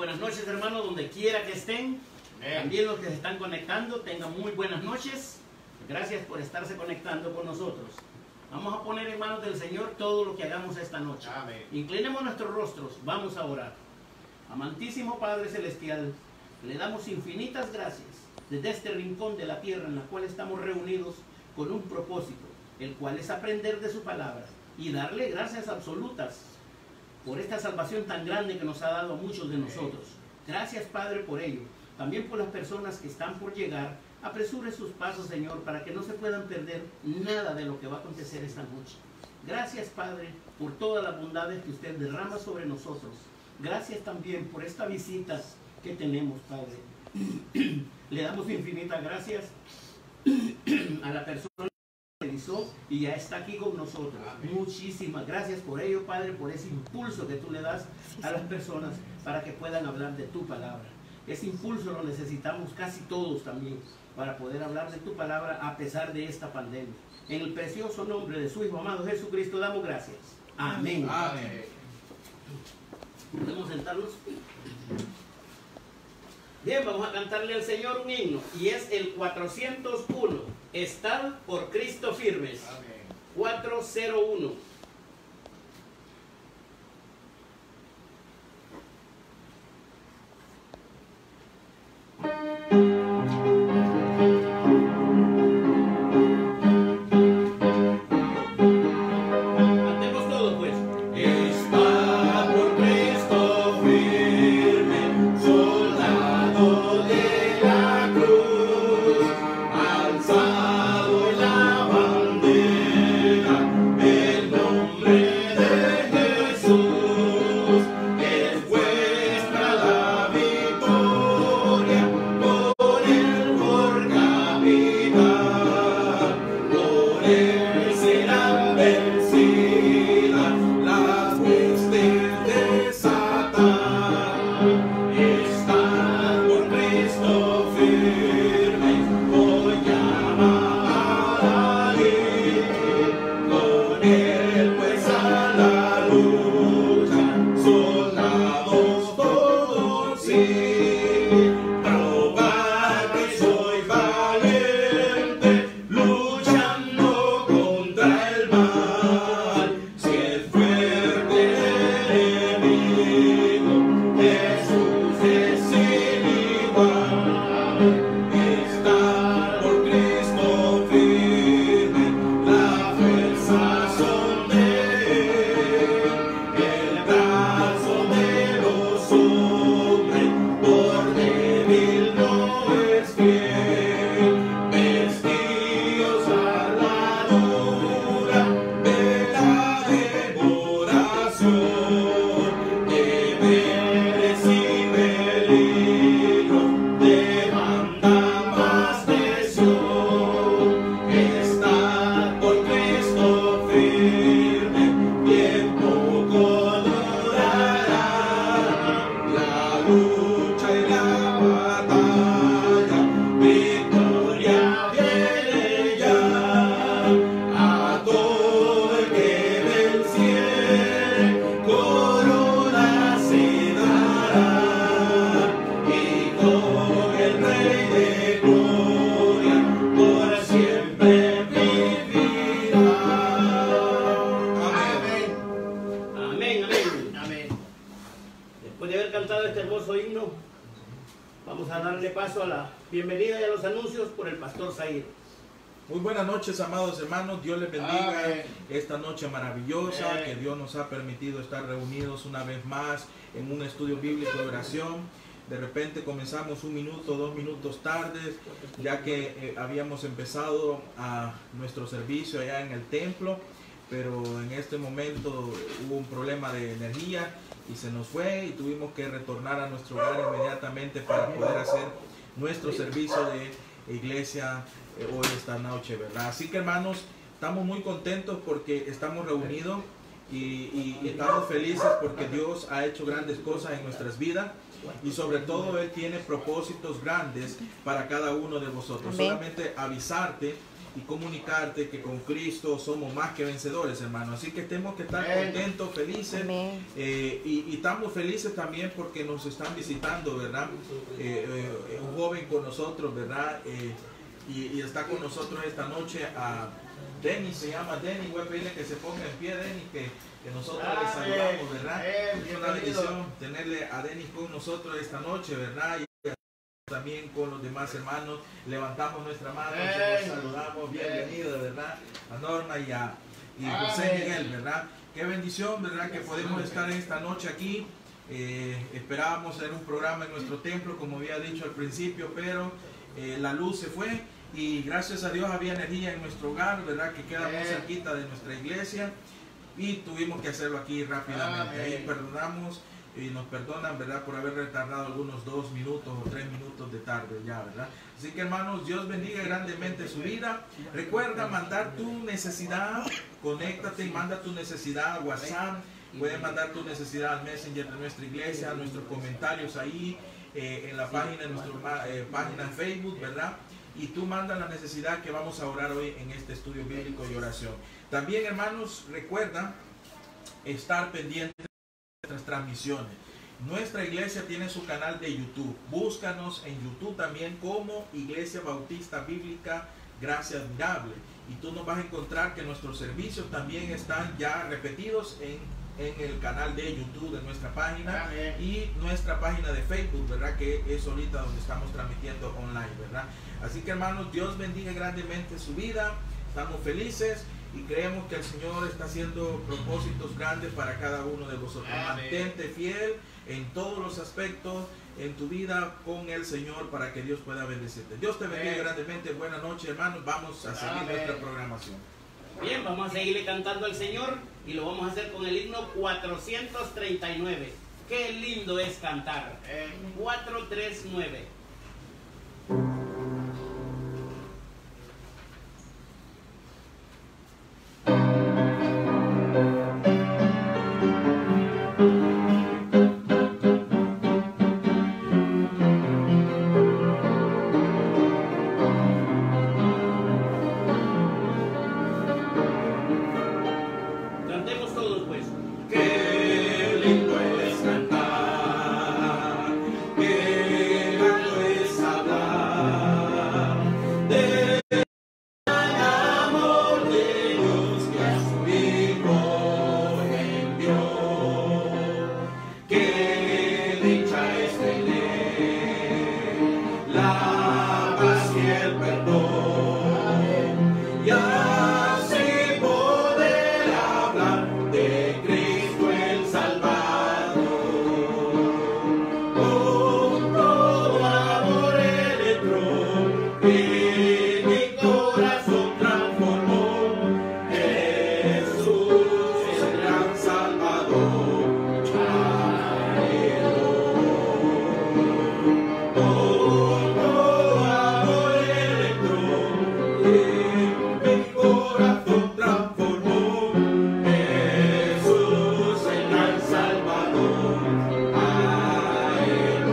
buenas noches, hermanos, donde quiera que estén. También los que se están conectando, tengan muy buenas noches. Gracias por estarse conectando con nosotros. Vamos a poner en manos del Señor todo lo que hagamos esta noche. Amén. Inclinemos nuestros rostros, vamos a orar. Amantísimo Padre Celestial, le damos infinitas gracias desde este rincón de la tierra en la cual estamos reunidos con un propósito, el cual es aprender de su palabra y darle gracias absolutas por esta salvación tan grande que nos ha dado a muchos de nosotros. Gracias, Padre, por ello. También por las personas que están por llegar. Apresure sus pasos, Señor, para que no se puedan perder nada de lo que va a acontecer esta noche. Gracias, Padre, por todas las bondades que usted derrama sobre nosotros. Gracias también por esta visita que tenemos, Padre. Le damos infinitas gracias a la persona que realizó y ya está aquí con nosotros. Amén. Muchísimas gracias por ello, Padre, por ese impulso que tú le das a las personas para que puedan hablar de tu palabra. Ese impulso lo necesitamos casi todos también para poder hablar de tu palabra a pesar de esta pandemia. En el precioso nombre de su Hijo amado Jesucristo damos gracias. Amén. Amén. ¿Podemos sentarnos? Bien, vamos a cantarle al Señor un himno y es el 401. Estad por Cristo firmes. Amén. 401. Cantemos todos, pues. Está por Cristo firme, soldado de la cruz, alzado en la bandera, el nombre de Jesús, es vuestra la victoria, por él por capitán, por él serán vencidas las huestes de Satán. Están por Cristo firmes, hoy llama a David, con él pues a la lucha, soldados todos sí, probad que soy valiente, luchando contra el mal, si es fuerte el enemigo, Jesús es sin igual. Estar por Cristo firme, la fuerza son de él, el brazo de los hombres, por débil no es fiel, vestidos armadura, vela de oración, deberes y peligros, demanda más presión. Estar por Cristo firme, bien poco durará la lucha y la batalla, victoria viene ya. A todo el que venciere, corona se dará, y con el Rey de gloria por siempre vivirá. Amén. Amén, amén. Amén. Después de haber cantado este hermoso himno, vamos a darle paso a la bienvenida y a los anuncios por el pastor Zair. Muy buenas noches, amados hermanos. Dios les bendiga Amén. esta noche maravillosa Amén. que Dios nos ha permitido estar reunidos una vez más en un estudio bíblico de oración. De repente comenzamos 1 minuto, 2 minutos tardes, ya que habíamos empezado a nuestro servicio allá en el templo, pero en este momento hubo un problema de energía y se nos fue y tuvimos que retornar a nuestro hogar inmediatamente para poder hacer nuestro servicio de iglesia hoy esta noche, ¿verdad? Así que, hermanos, estamos muy contentos porque estamos reunidos y estamos felices porque Dios ha hecho grandes cosas en nuestras vidas y sobre todo Él tiene propósitos grandes para cada uno de vosotros. Amén. Solamente avisarte y comunicarte que con Cristo somos más que vencedores, hermano. Así que tenemos que estar contentos, felices, y estamos felices también porque nos están visitando, ¿verdad? Un joven con nosotros, ¿verdad? Y está con nosotros esta noche a Denis, se llama Denis. Voy a pedirle que se ponga en pie, Denis, que nosotros le saludamos, ¿verdad? Es una bendición tenerle a Denis con nosotros esta noche, ¿verdad? Y también con los demás hermanos levantamos nuestra mano, nos saludamos, bienvenido, ¿verdad? A Norma y José Miguel, ¿verdad? Qué bendición, ¿verdad? Que podemos estar esta noche aquí. Esperábamos hacer un programa en nuestro templo, como había dicho al principio, pero la luz se fue y gracias a Dios había energía en nuestro hogar, ¿verdad? Que queda muy cerquita de nuestra iglesia y tuvimos que hacerlo aquí rápidamente. Ahí perdonamos y nos perdonan, ¿verdad? Por haber retardado algunos 2 minutos o 3 minutos de tarde ya, ¿verdad? Así que, hermanos, Dios bendiga grandemente su vida. Recuerda mandar tu necesidad, conéctate y manda tu necesidad a WhatsApp. Puedes mandar tu necesidad al Messenger de nuestra iglesia, nuestros comentarios ahí en la página, en nuestra página en Facebook, ¿verdad? Y tú mandas la necesidad que vamos a orar hoy en este estudio bíblico y oración. También, hermanos, recuerda estar pendiente de nuestras transmisiones. Nuestra iglesia tiene su canal de YouTube. Búscanos en YouTube también como Iglesia Bautista Bíblica Gracia Admirable. Y tú nos vas a encontrar que nuestros servicios también están ya repetidos en el canal de YouTube de nuestra página y nuestra página de Facebook, ¿verdad? Que es ahorita donde estamos transmitiendo online, ¿verdad? Así que, hermanos, Dios bendiga grandemente su vida. Estamos felices y creemos que el Señor está haciendo propósitos grandes para cada uno de vosotros. Mantente fiel en todos los aspectos en tu vida con el Señor para que Dios pueda bendecirte. Dios te bendiga grandemente. Buenas noches, hermanos. Vamos a seguir nuestra programación. Bien, vamos a seguirle cantando al Señor y lo vamos a hacer con el himno 439. Qué lindo es cantar. 439. Qué lindo es cantar, qué lindo es hablar del amor de Dios que a su Hijo envió. Qué dicha es tener la paz y el perdón y así poder hablar de Cristo el Salvador. Con todo amor Él entró y mi corazón transformó. Jesús el gran Salvador. Con todo amor Él entró y mi corazón transformó. Jesús el gran Salvador. A Él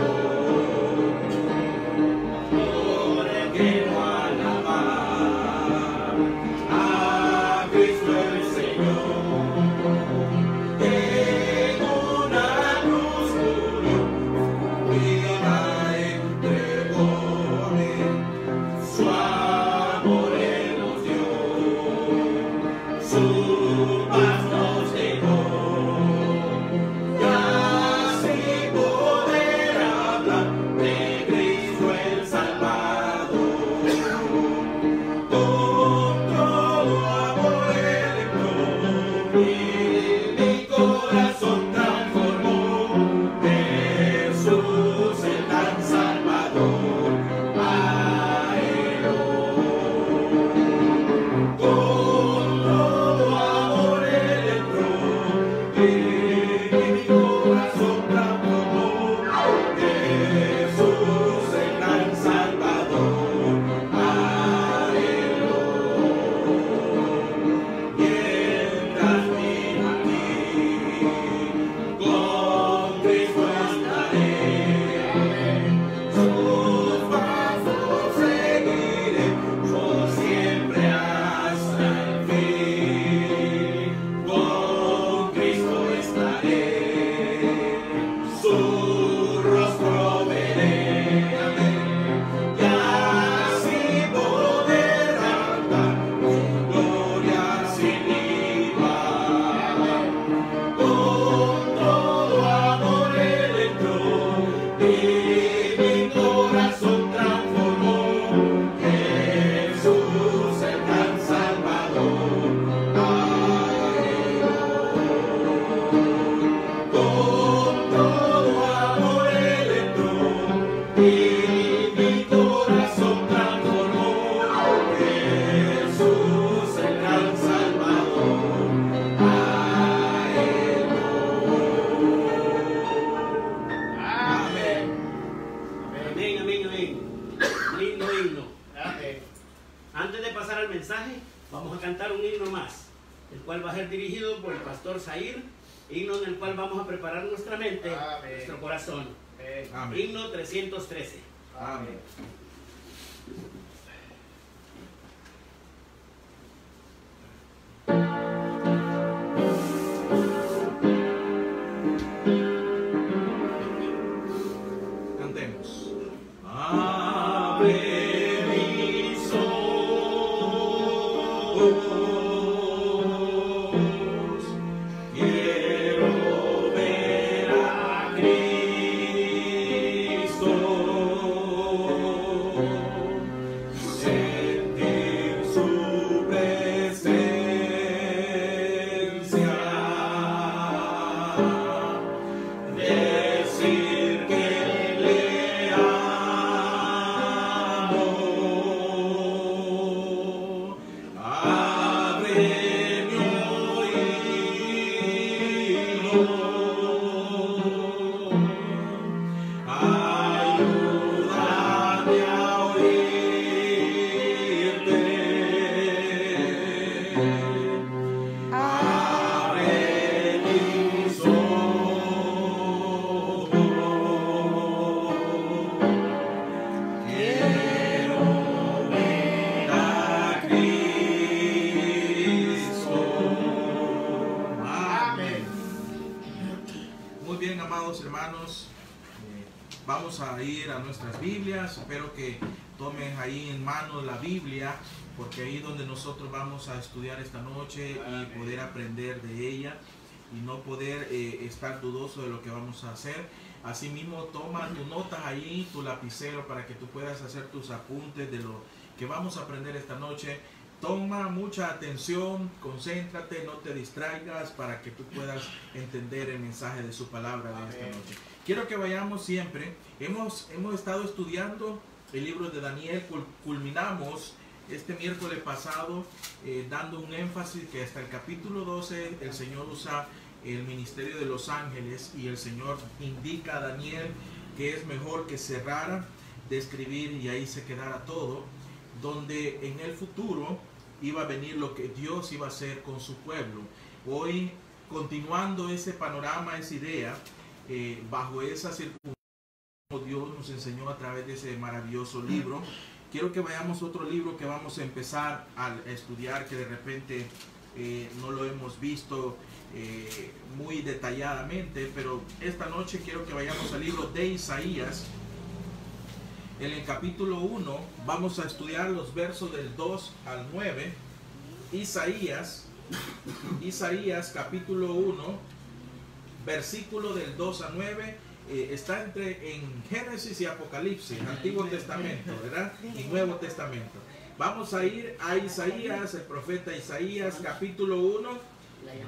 que no alabar a Cristo el Señor. En una cruz murió, vida entregó, su amor Él nos dio, su paz nos dejó, y así poder hablar de Cristo el Salvador. Con todo amor Él entró y mi corazón transformó. Jesús el gran Salvador. A Él con todo amor Él entró y mi corazón transformó. Jesús el gran Salvador. A Él mientras viva aquí, con Cristo estaré, sus pasos seguiré, yo siempre cantar un himno más, el cual va a ser dirigido por el pastor Zair, himno en el cual vamos a preparar nuestra mente, nuestro corazón. Amén. Himno 313. Amén. Cantemos. Abre mis ojos, quiero ver a Cristo, sentir su presencia, decir que le amo. Abre mi oído, ayúdame a oírte. Abre mis ojos, quiero ver a Cristo. Amén. Muy bien, amados hermanos, vamos a ir a nuestras Biblias. Espero que tomen ahí en mano la Biblia, porque ahí es donde nosotros vamos a estudiar esta noche y poder aprender de ella y no poder estar dudoso de lo que vamos a hacer. Asimismo, toma tus notas ahí, tu lapicero, para que tú puedas hacer tus apuntes de lo que vamos a aprender esta noche. Toma mucha atención, concéntrate, no te distraigas, para que tú puedas entender el mensaje de su palabra de esta noche. Quiero que vayamos siempre. Hemos estado estudiando el libro de Daniel. Culminamos este miércoles pasado dando un énfasis que hasta el capítulo 12 el Señor usa el ministerio de los ángeles, y el Señor indica a Daniel que es mejor que cerrara de escribir y ahí se quedara todo, donde en el futuro iba a venir lo que Dios iba a hacer con su pueblo. Hoy, continuando ese panorama, esa idea, bajo esa circunstancia, Dios nos enseñó a través de ese maravilloso libro. Quiero que vayamos a otro libro que vamos a empezar a estudiar, que de repente no lo hemos visto muy detalladamente, pero esta noche quiero que vayamos al libro de Isaías. En el capítulo 1 vamos a estudiar los versos del 2 al 9. Isaías capítulo 1, versículo del 2 a 9. Está en Génesis y Apocalipsis, Antiguo Testamento, ¿verdad? Y Nuevo Testamento. Vamos a ir a Isaías, el profeta Isaías, capítulo 1,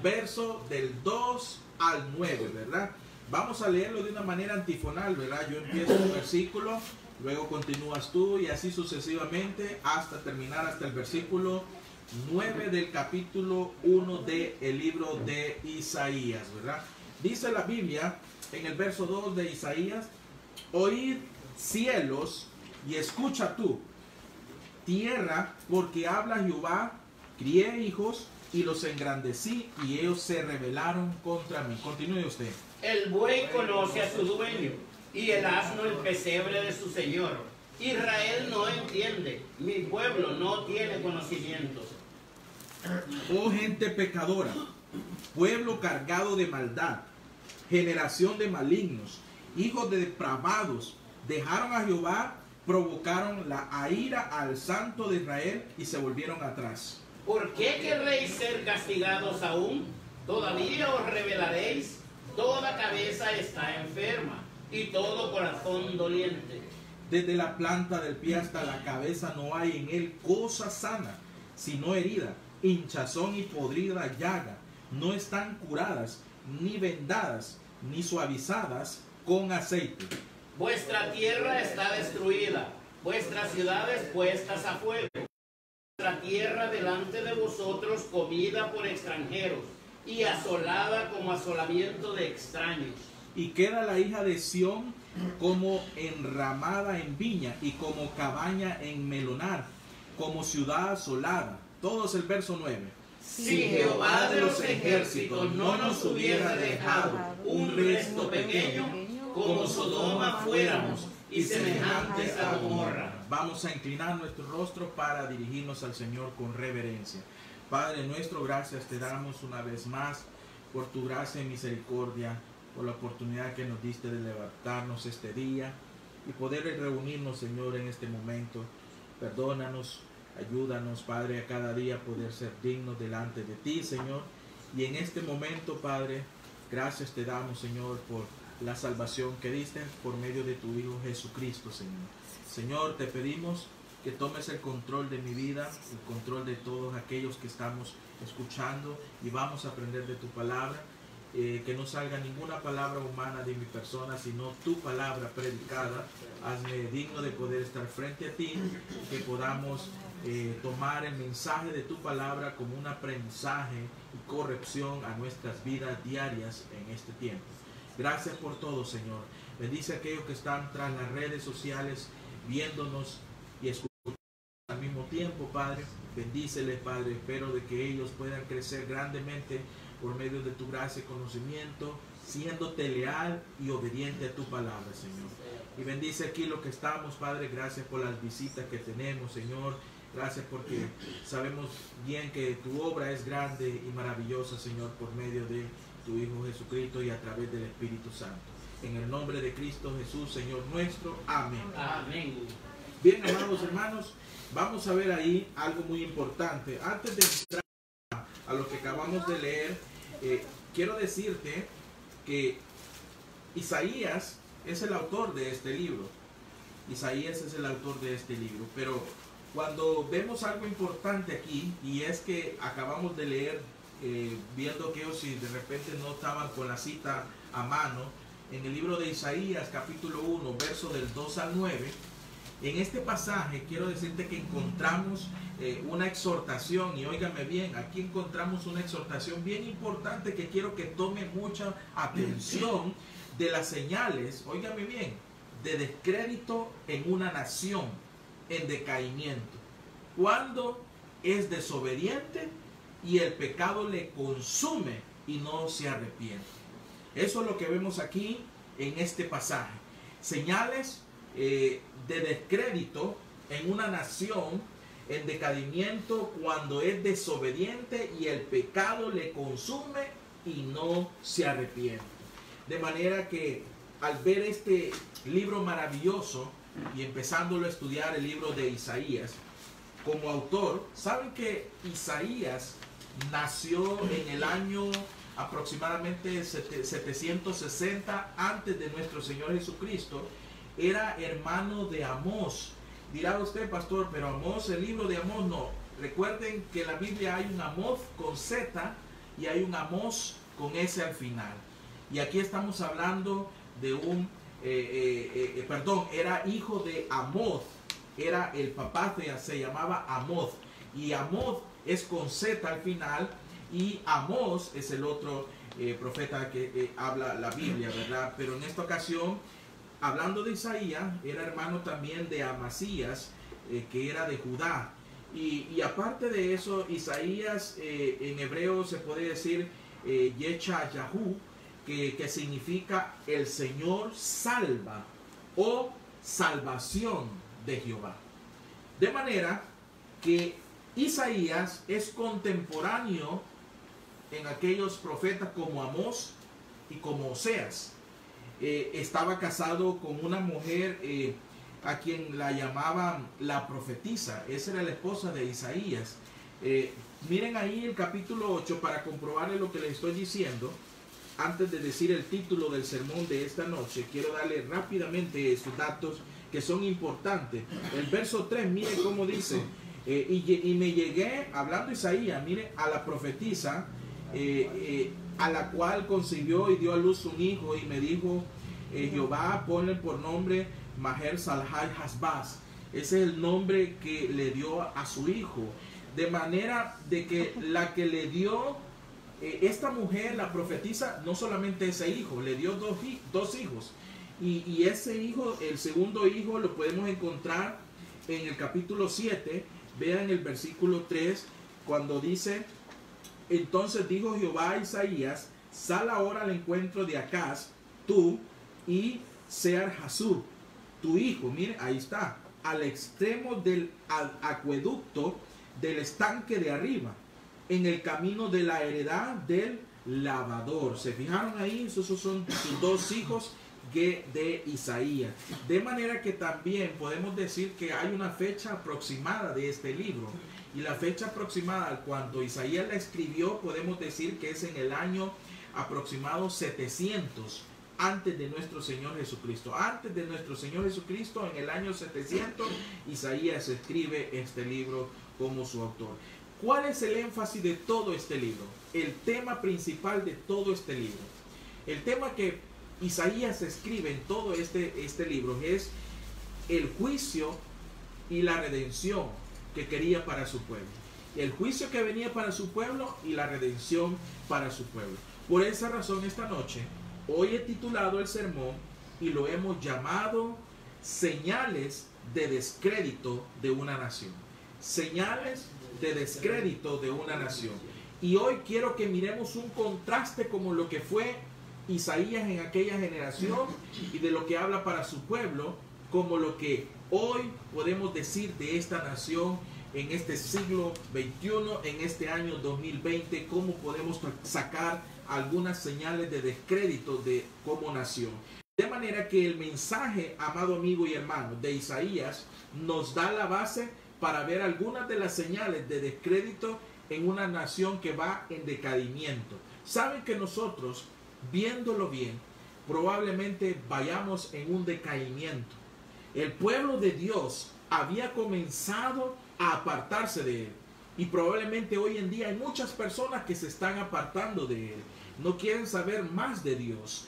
verso del 2 al 9, ¿verdad? Vamos a leerlo de una manera antifonal, ¿verdad? Yo empiezo un versículo, luego continúas tú y así sucesivamente hasta terminar hasta el versículo 9 del capítulo 1 del libro de Isaías, ¿verdad? Dice la Biblia en el verso 2 de Isaías: oíd cielos y escucha tú, tierra, porque habla Jehová, crié hijos y los engrandecí y ellos se rebelaron contra mí. Continúe usted. El buey conoce a su dueño y el asno el pesebre de su señor. Israel no entiende, mi pueblo no tiene conocimiento. Oh gente pecadora, pueblo cargado de maldad, generación de malignos, hijos de depravados, dejaron a Jehová, provocaron la ira al Santo de Israel y se volvieron atrás. ¿Por qué querréis ser castigados aún? ¿Todavía os rebelaréis? Toda cabeza está enferma y todo corazón doliente. Desde la planta del pie hasta la cabeza no hay en él cosa sana, sino herida, hinchazón y podrida llaga. No están curadas, ni vendadas, ni suavizadas con aceite. Vuestra tierra está destruida, vuestras ciudades puestas a fuego. Vuestra tierra delante de vosotros comida por extranjeros y asolada como asolamiento de extraños. Y queda la hija de Sión como enramada en viña y como cabaña en melonar, como ciudad asolada. Todos el verso 9. Si Jehová de los ejércitos no nos hubiera dejado un resto pequeño, como Sodoma fuéramos y semejantes a Gomorra. Vamos a inclinar nuestro rostro para dirigirnos al Señor con reverencia. Padre nuestro, gracias te damos una vez más por tu gracia y misericordia, por la oportunidad que nos diste de levantarnos este día y poder reunirnos, Señor, en este momento. Perdónanos, ayúdanos, Padre, a cada día poder ser dignos delante de ti, Señor. Y en este momento, Padre, gracias te damos, Señor, por la salvación que diste por medio de tu Hijo Jesucristo, Señor. Señor, te pedimos que tomes el control de mi vida, el control de todos aquellos que estamos escuchando y vamos a aprender de tu palabra. Que no salga ninguna palabra humana de mi persona, sino tu palabra predicada. Hazme digno de poder estar frente a ti, que podamos tomar el mensaje de tu palabra como un aprendizaje y corrección a nuestras vidas diarias en este tiempo. Gracias por todo, Señor. Bendice a aquellos que están tras las redes sociales viéndonos y escuchando al mismo tiempo, Padre. Bendíceles, Padre. Espero de que ellos puedan crecer grandemente por medio de tu gracia y conocimiento, siéndote leal y obediente a tu palabra, Señor. Y bendice aquí lo que estamos, Padre. Gracias por las visitas que tenemos, Señor. Gracias porque sabemos bien que tu obra es grande y maravillosa, Señor, por medio de tu Hijo Jesucristo y a través del Espíritu Santo. En el nombre de Cristo Jesús, Señor nuestro. Amén. Amén. Bien, amados hermanos, vamos a ver ahí algo muy importante. Antes de entrar a lo que acabamos de leer, quiero decirte que Isaías es el autor de este libro. Isaías es el autor de este libro. Pero cuando vemos algo importante aquí, y es que acabamos de leer, viendo que ellos si de repente no estaban con la cita a mano, en el libro de Isaías capítulo 1, verso del 2 al 9, en este pasaje quiero decirte que encontramos una exhortación, y óigame bien, aquí encontramos una exhortación bien importante que quiero que tome mucha atención, de las señales, óigame bien, de descrédito en una nación en decaimiento, cuando es desobediente y el pecado le consume y no se arrepiente. Eso es lo que vemos aquí en este pasaje. Señales de descrédito en una nación en decaimiento cuando es desobediente y el pecado le consume y no se arrepiente. De manera que al ver este libro maravilloso y empezándolo a estudiar, el libro de Isaías, como autor, saben que Isaías nació en el año aproximadamente 760 antes de nuestro Señor Jesucristo. Era hermano de Amós. Dirá usted, pastor, pero Amós, el libro de Amós, no. Recuerden que en la Biblia hay un Amós con Z y hay un Amós con S al final. Y aquí estamos hablando de un, era hijo de Amós, era el papá se llamaba Amós, y Amós es con Z al final, y Amós es el otro profeta que habla la Biblia, ¿verdad? Pero en esta ocasión, hablando de Isaías, era hermano también de Amasías, que era de Judá. Y aparte de eso, Isaías en hebreo se puede decir Yechayahu, que significa el Señor salva o salvación de Jehová. De manera que Isaías es contemporáneo en aquellos profetas como Amós y como Oseas. Estaba casado con una mujer a quien la llamaban la profetisa. Esa era la esposa de Isaías. Miren ahí el capítulo 8 para comprobar lo que les estoy diciendo. Antes de decir el título del sermón de esta noche, quiero darle rápidamente estos datos que son importantes. El verso 3, mire cómo dice, y me llegué, hablando Isaías, mire, a la profetisa, a la cual concibió y dio a luz un hijo, y me dijo, Jehová, ponle por nombre Maher Salhai Hasbaz. Ese es el nombre que le dio a su hijo. De manera de que la que le dio esta mujer, la profetisa, no solamente ese hijo, le dio dos hijos. Y ese hijo, el segundo hijo, lo podemos encontrar en el capítulo 7. Vean el versículo 3, cuando dice, entonces dijo Jehová a Isaías, sal ahora al encuentro de Acaz, tú y Sear-Jasub, tu hijo, mire, ahí está, al extremo del acueducto del estanque de arriba, en el camino de la heredad del lavador. ¿Se fijaron ahí? Esos son sus dos hijos de Isaías. De manera que también podemos decir que hay una fecha aproximada de este libro. Y la fecha aproximada cuando Isaías la escribió, podemos decir que es en el año aproximado 700 antes de nuestro Señor Jesucristo. Antes de nuestro Señor Jesucristo, en el año 700, Isaías escribe este libro como su autor. ¿Cuál es el énfasis de todo este libro? El tema principal de todo este libro. El tema que Isaías escribe en todo este libro es el juicio y la redención que quería para su pueblo. El juicio que venía para su pueblo y la redención para su pueblo. Por esa razón, esta noche, hoy he titulado el sermón y lo hemos llamado Señales de descrédito de una nación. Señales de descrédito de una nación. Y hoy quiero que miremos un contraste como lo que fue Isaías en aquella generación y de lo que habla para su pueblo, como lo que hoy podemos decir de esta nación en este siglo XXI, en este año 2020, cómo podemos sacar algunas señales de descrédito de como nación. De manera que el mensaje, amado amigo y hermano, de Isaías nos da la base para ver algunas de las señales de descrédito en una nación que va en decaimiento. Saben que nosotros, viéndolo bien, probablemente vayamos en un decaimiento. El pueblo de Dios había comenzado a apartarse de él. Y probablemente hoy en día hay muchas personas que se están apartando de él. No quieren saber más de Dios.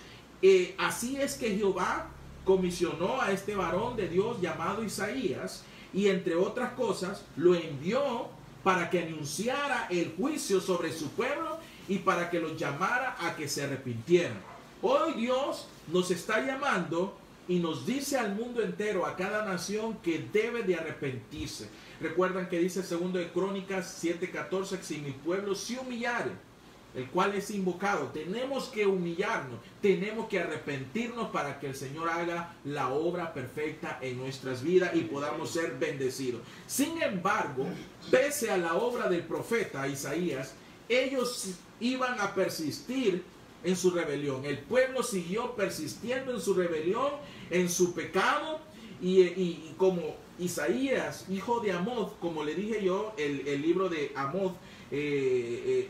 Así es que Jehová comisionó a este varón de Dios llamado Isaías y entre otras cosas lo envió para que anunciara el juicio sobre su pueblo y para que los llamara a que se arrepintieran. Hoy Dios nos está llamando y nos dice al mundo entero, a cada nación, que debe de arrepentirse. Recuerdan que dice 2 de Crónicas 7:14, que si mi pueblo se humillare, el cual es invocado, tenemos que humillarnos, tenemos que arrepentirnos para que el Señor haga la obra perfecta en nuestras vidas y podamos ser bendecidos. Sin embargo, pese a la obra del profeta Isaías, ellos iban a persistir en su rebelión. El pueblo siguió persistiendo en su rebelión, en su pecado, y como Isaías, hijo de Amoz, como le dije yo, el libro de Amoz, el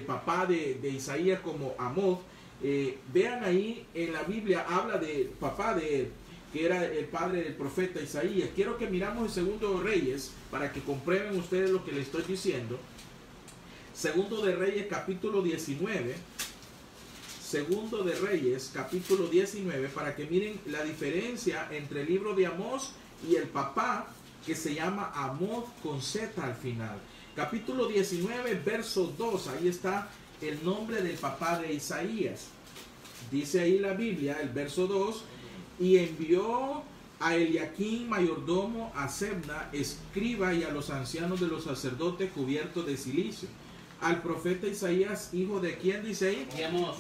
papá de Isaías como Amoz, vean ahí en la Biblia, habla del papá de él, que era el padre del profeta Isaías. Quiero que miramos el 2 de Reyes, para que comprueben ustedes lo que les estoy diciendo. 2 de Reyes, capítulo 19. 2 de Reyes, capítulo 19, para que miren la diferencia entre el libro de Amós y el papá, que se llama Amós con Z al final. Capítulo 19, verso 2, ahí está el nombre del papá de Isaías. Dice ahí la Biblia, el verso 2, y envió a Eliaquim, mayordomo, a Sebna, escriba, y a los ancianos de los sacerdotes cubiertos de cilicio. Al profeta Isaías, hijo de quién dice ahí.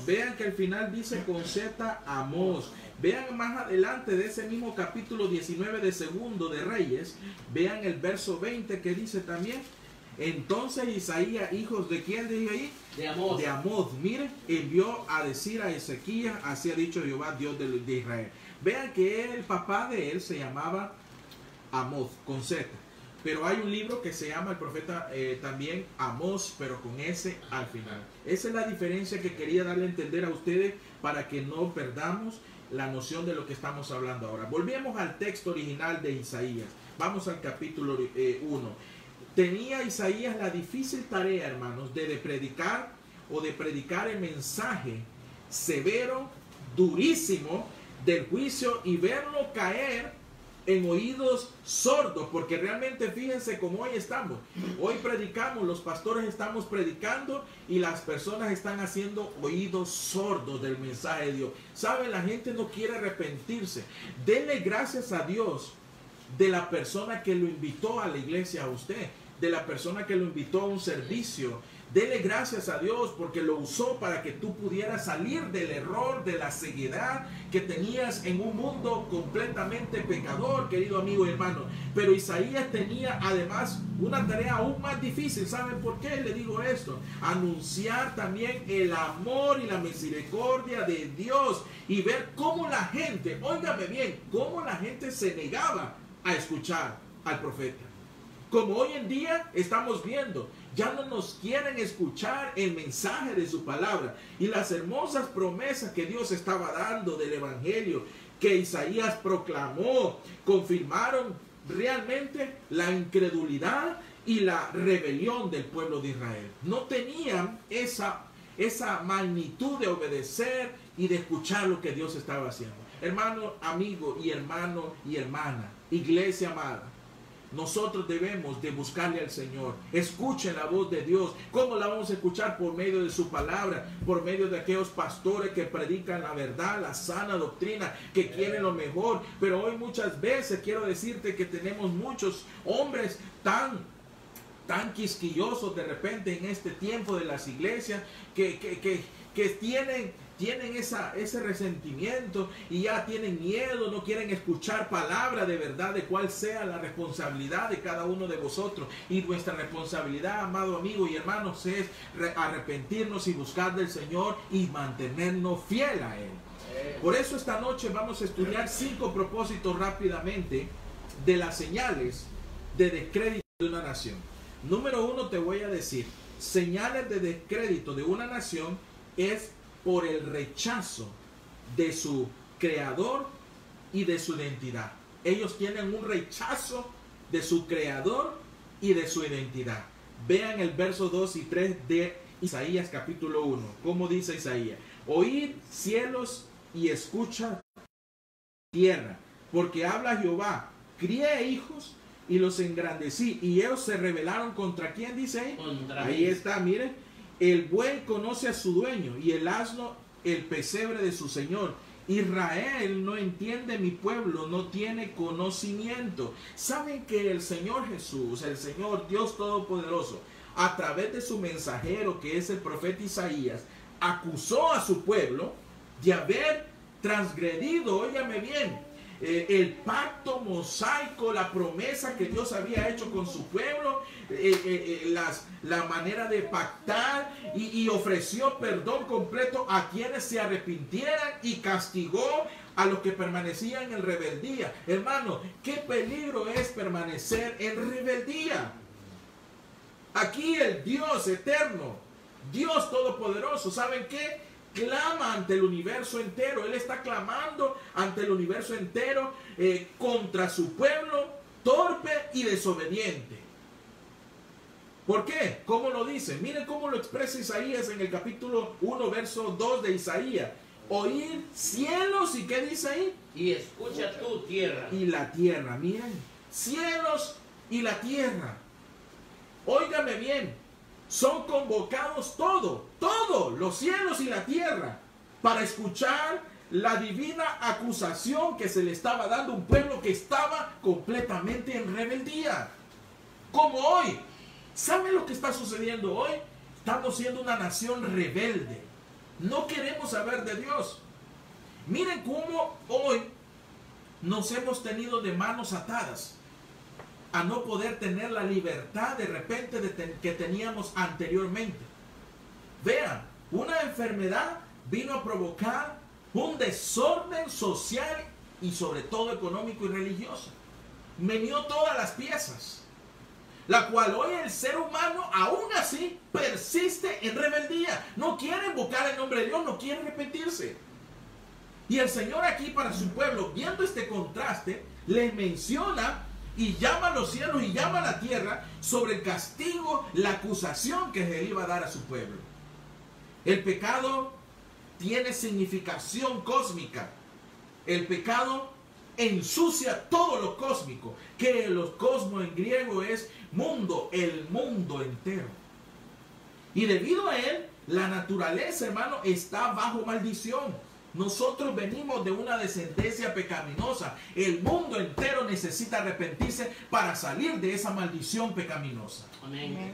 Vean que al final dice con Z, Amós. Vean más adelante de ese mismo capítulo 19 de 2 de Reyes. Vean el verso 20 que dice también. Entonces Isaías, hijos de quién dice ahí. De Amós. De Amós. Miren, envió a decir a Ezequías, así ha dicho Jehová, Dios de Israel. Vean que el papá de él se llamaba Amós, con Z. Pero hay un libro que se llama el profeta también Amós, pero con S al final. Esa es la diferencia que quería darle a entender a ustedes para que no perdamos la noción de lo que estamos hablando ahora. Volvemos al texto original de Isaías. Vamos al capítulo 1. Tenía Isaías la difícil tarea, hermanos, de predicar el mensaje severo, durísimo del juicio y verlo caer en oídos sordos, porque realmente fíjense cómo hoy estamos. Hoy predicamos, los pastores estamos predicando y las personas están haciendo oídos sordos del mensaje de Dios. ¿Saben? La gente no quiere arrepentirse. Denle gracias a Dios de la persona que lo invitó a la iglesia a usted. de la persona que lo invitó a un servicio. Dele gracias a Dios porque lo usó para que tú pudieras salir del error, de la ceguedad que tenías en un mundo completamente pecador, querido amigo y hermano. Pero Isaías tenía además una tarea aún más difícil. ¿Saben por qué le digo esto? Anunciar también el amor y la misericordia de Dios y ver cómo la gente, óigame bien, cómo la gente se negaba a escuchar al profeta. Como hoy en día estamos viendo, ya no nos quieren escuchar el mensaje de su palabra y las hermosas promesas que Dios estaba dando del evangelio que Isaías proclamó, confirmaron realmente la incredulidad y la rebelión del pueblo de Israel. No tenían esa magnitud de obedecer y de escuchar lo que Dios estaba haciendo. Hermano, amigo y hermano y hermana, iglesia amada, nosotros debemos de buscarle al Señor. Escuchen la voz de Dios. ¿Cómo la vamos a escuchar? Por medio de su palabra, por medio de aquellos pastores que predican la verdad, la sana doctrina, que quieren lo mejor. Pero hoy muchas veces quiero decirte que tenemos muchos hombres tan quisquillosos de repente en este tiempo de las iglesias que tienen ese resentimiento y ya tienen miedo, no quieren escuchar palabra de verdad de cuál sea la responsabilidad de cada uno de vosotros. Y nuestra responsabilidad, amado amigo y hermanos, es arrepentirnos y buscar del Señor y mantenernos fiel a Él. Por eso esta noche vamos a estudiar 5 propósitos rápidamente de las señales de descrédito de una nación. Número 1, te voy a decir, señales de descrédito de una nación es por el rechazo de su creador y de su identidad. Ellos tienen un rechazo de su creador y de su identidad. Vean el verso 2 y 3 de Isaías capítulo 1. ¿Cómo dice Isaías? Oíd cielos y escucha tierra, porque habla Jehová, crié hijos y los engrandecí, y ellos se rebelaron contra quién, dice ahí. Ahí está, miren. El buey conoce a su dueño y el asno el pesebre de su señor. Israel no entiende, mi pueblo no tiene conocimiento. Saben que el Señor Jesús, el Señor Dios Todopoderoso, a través de su mensajero que es el profeta Isaías, acusó a su pueblo de haber transgredido, óigame bien, el pacto mosaico, la promesa que Dios había hecho con su pueblo, la manera de pactar, y ofreció perdón completo a quienes se arrepintieran y castigó a los que permanecían en rebeldía. Hermano, qué peligro es permanecer en rebeldía. Aquí el Dios eterno, Dios todopoderoso, ¿saben qué? Clama ante el universo entero. Él está clamando ante el universo entero contra su pueblo torpe y desobediente. ¿Por qué? ¿Cómo lo dice? Miren cómo lo expresa Isaías en el capítulo 1, verso 2 de Isaías. Oír cielos, ¿y qué dice ahí? Y escucha tu tierra. Y la tierra, miren. Cielos y la tierra. Óigame bien. Son convocados todos, los cielos y la tierra, para escuchar la divina acusación que se le estaba dando a un pueblo que estaba completamente en rebeldía. Como hoy. ¿Saben lo que está sucediendo hoy? Estamos siendo una nación rebelde. No queremos saber de Dios. Miren cómo hoy nos hemos tenido de manos atadas a no poder tener la libertad de repente que teníamos anteriormente. Vean, una enfermedad vino a provocar un desorden social y sobre todo económico y religioso. Meneó todas las piezas, la cual hoy el ser humano aún así persiste en rebeldía. No quiere invocar el nombre de Dios, no quiere arrepentirse. Y el Señor aquí para su pueblo, viendo este contraste, les menciona y llama a los cielos y llama a la tierra sobre el castigo, la acusación que se iba a dar a su pueblo. El pecado tiene significación cósmica. El pecado ensucia todo lo cósmico, que los cosmos en griego es mundo, el mundo entero. Y debido a él, la naturaleza, hermano, está bajo maldición. Nosotros venimos de una descendencia pecaminosa. El mundo entero necesita arrepentirse para salir de esa maldición pecaminosa. Amén.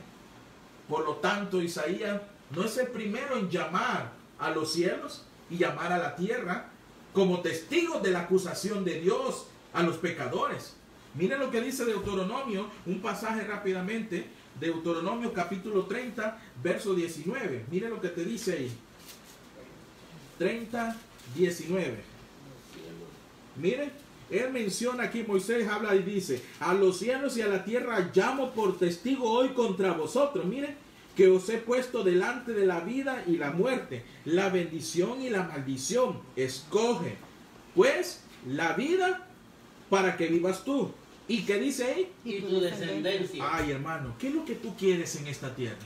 Por lo tanto, Isaías no es el primero en llamar a los cielos y llamar a la tierra como testigos de la acusación de Dios a los pecadores. Miren lo que dice Deuteronomio, un pasaje rápidamente, Deuteronomio capítulo 30, verso 19. Miren lo que te dice ahí. 30, 19. Miren, él menciona aquí, Moisés habla y dice: a los cielos y a la tierra llamo por testigo hoy contra vosotros. Miren, que os he puesto delante de la vida y la muerte, la bendición y la maldición. Escoge, pues, la vida para que vivas tú. ¿Y qué dice ahí? Y tu descendencia. Ay, hermano, ¿qué es lo que tú quieres en esta tierra?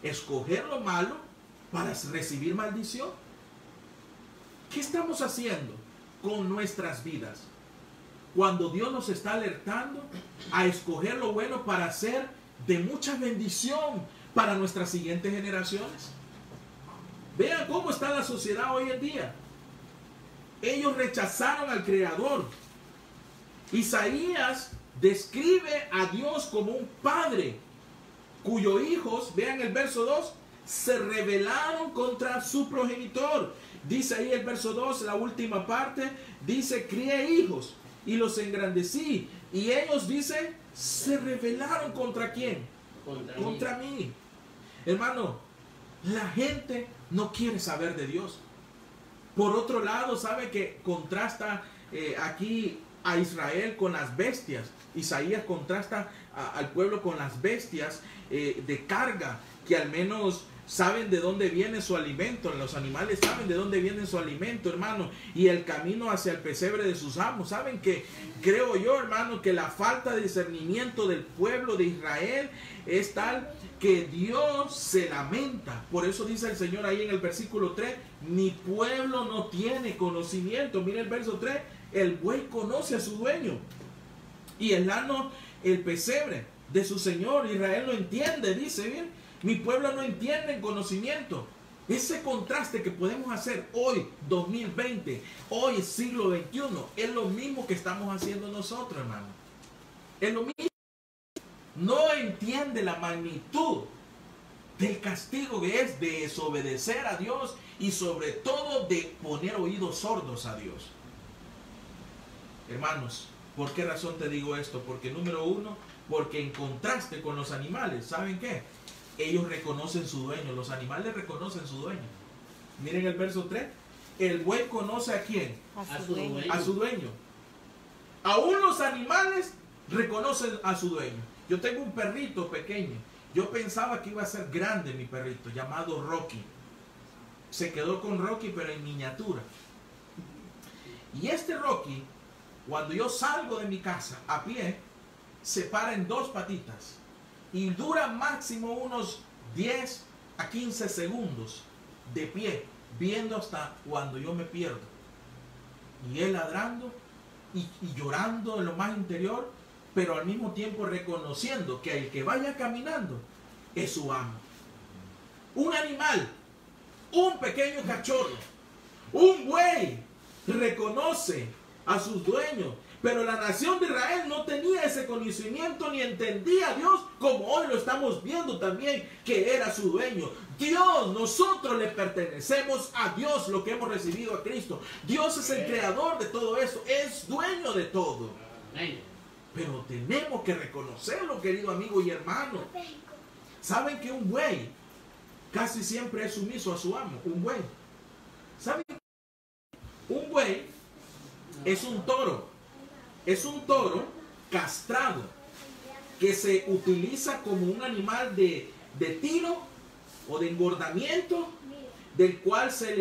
¿Escoger lo malo para recibir maldición? ¿Qué estamos haciendo con nuestras vidas cuando Dios nos está alertando a escoger lo bueno para hacer de mucha bendición para nuestras siguientes generaciones? Vean cómo está la sociedad hoy en día. Ellos rechazaron al Creador. Isaías describe a Dios como un padre cuyos hijos, vean el verso 2, se rebelaron contra su progenitor. Dice ahí el verso 2, la última parte, dice: crié hijos y los engrandecí. Y ellos, dice, se rebelaron ¿contra quién? Contra mí. Hermano, la gente no quiere saber de Dios. Por otro lado, sabe que contrasta aquí a Israel con las bestias. Isaías contrasta al pueblo con las bestias de carga, que al menos saben de dónde viene su alimento. Los animales saben de dónde viene su alimento, hermano, y el camino hacia el pesebre de sus amos. Saben que, creo yo, hermano, que la falta de discernimiento del pueblo de Israel es tal que Dios se lamenta. Por eso dice el Señor ahí en el versículo 3: mi pueblo no tiene conocimiento. Mira el verso 3: el buey conoce a su dueño y el asno el pesebre de su señor. Israel no entiende, dice bien. Mi pueblo no entiende en conocimiento. Ese contraste que podemos hacer hoy, 2020, hoy siglo XXI, es lo mismo que estamos haciendo nosotros, hermano. Es lo mismo. No entiende la magnitud del castigo que es de desobedecer a Dios y sobre todo de poner oídos sordos a Dios. Hermanos, ¿por qué razón te digo esto? Porque número uno, porque en contraste con los animales, ¿saben qué? Ellos reconocen su dueño, los animales reconocen su dueño. Miren el verso 3. El buey conoce ¿a quién? A su dueño. A su dueño. Aún los animales reconocen a su dueño. Yo tengo un perrito pequeño. Yo pensaba que iba a ser grande mi perrito, llamado Rocky. Se quedó con Rocky, pero en miniatura. Y este Rocky, cuando yo salgo de mi casa a pie, se para en dos patitas y dura máximo unos 10 a 15 segundos de pie, viendo hasta cuando yo me pierdo. Y él ladrando y llorando en lo más interior, pero al mismo tiempo reconociendo que el que vaya caminando es su amo. Un animal, un pequeño cachorro, un buey reconoce a sus dueños. Pero la nación de Israel no tenía ese conocimiento ni entendía a Dios como hoy lo estamos viendo también, que era su dueño. Dios, nosotros le pertenecemos a Dios, lo que hemos recibido a Cristo. Dios es el creador de todo eso, es dueño de todo. Pero tenemos que reconocerlo, querido amigo y hermano. ¿Saben que un buey casi siempre es sumiso a su amo? Un buey. ¿Saben? Un buey es un toro. Es un toro castrado que se utiliza como un animal de tiro o de engordamiento, del cual se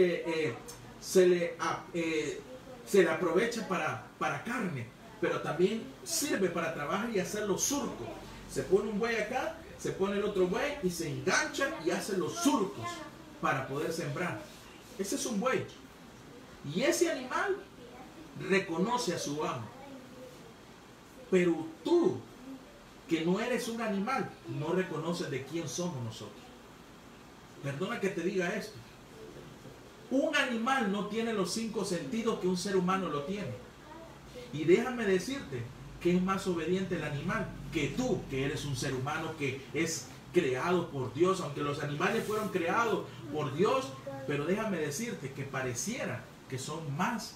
le aprovecha para carne, pero también sirve para trabajar y hacer los surcos. Se pone un buey acá, se pone el otro buey y se engancha y hace los surcos para poder sembrar. Ese es un buey. Y ese animal reconoce a su amo. Pero tú, que no eres un animal, no reconoces de quién somos nosotros. Perdona que te diga esto. Un animal no tiene los 5 sentidos que un ser humano lo tiene. Y déjame decirte que es más obediente el animal que tú, que eres un ser humano que es creado por Dios. Aunque los animales fueron creados por Dios, pero déjame decirte que pareciera que son más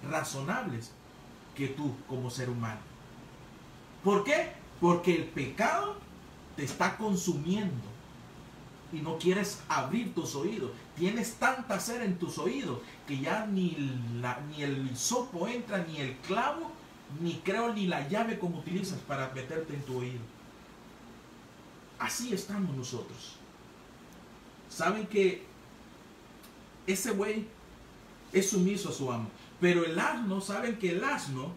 razonables que tú como ser humano. ¿Por qué? Porque el pecado te está consumiendo y no quieres abrir tus oídos. Tienes tanta sed en tus oídos que ya ni el hisopo entra, ni el clavo, ni la llave como utilizas para meterte en tu oído. Así estamos nosotros. Saben que ese buey es sumiso a su amo, pero el asno, saben que el asno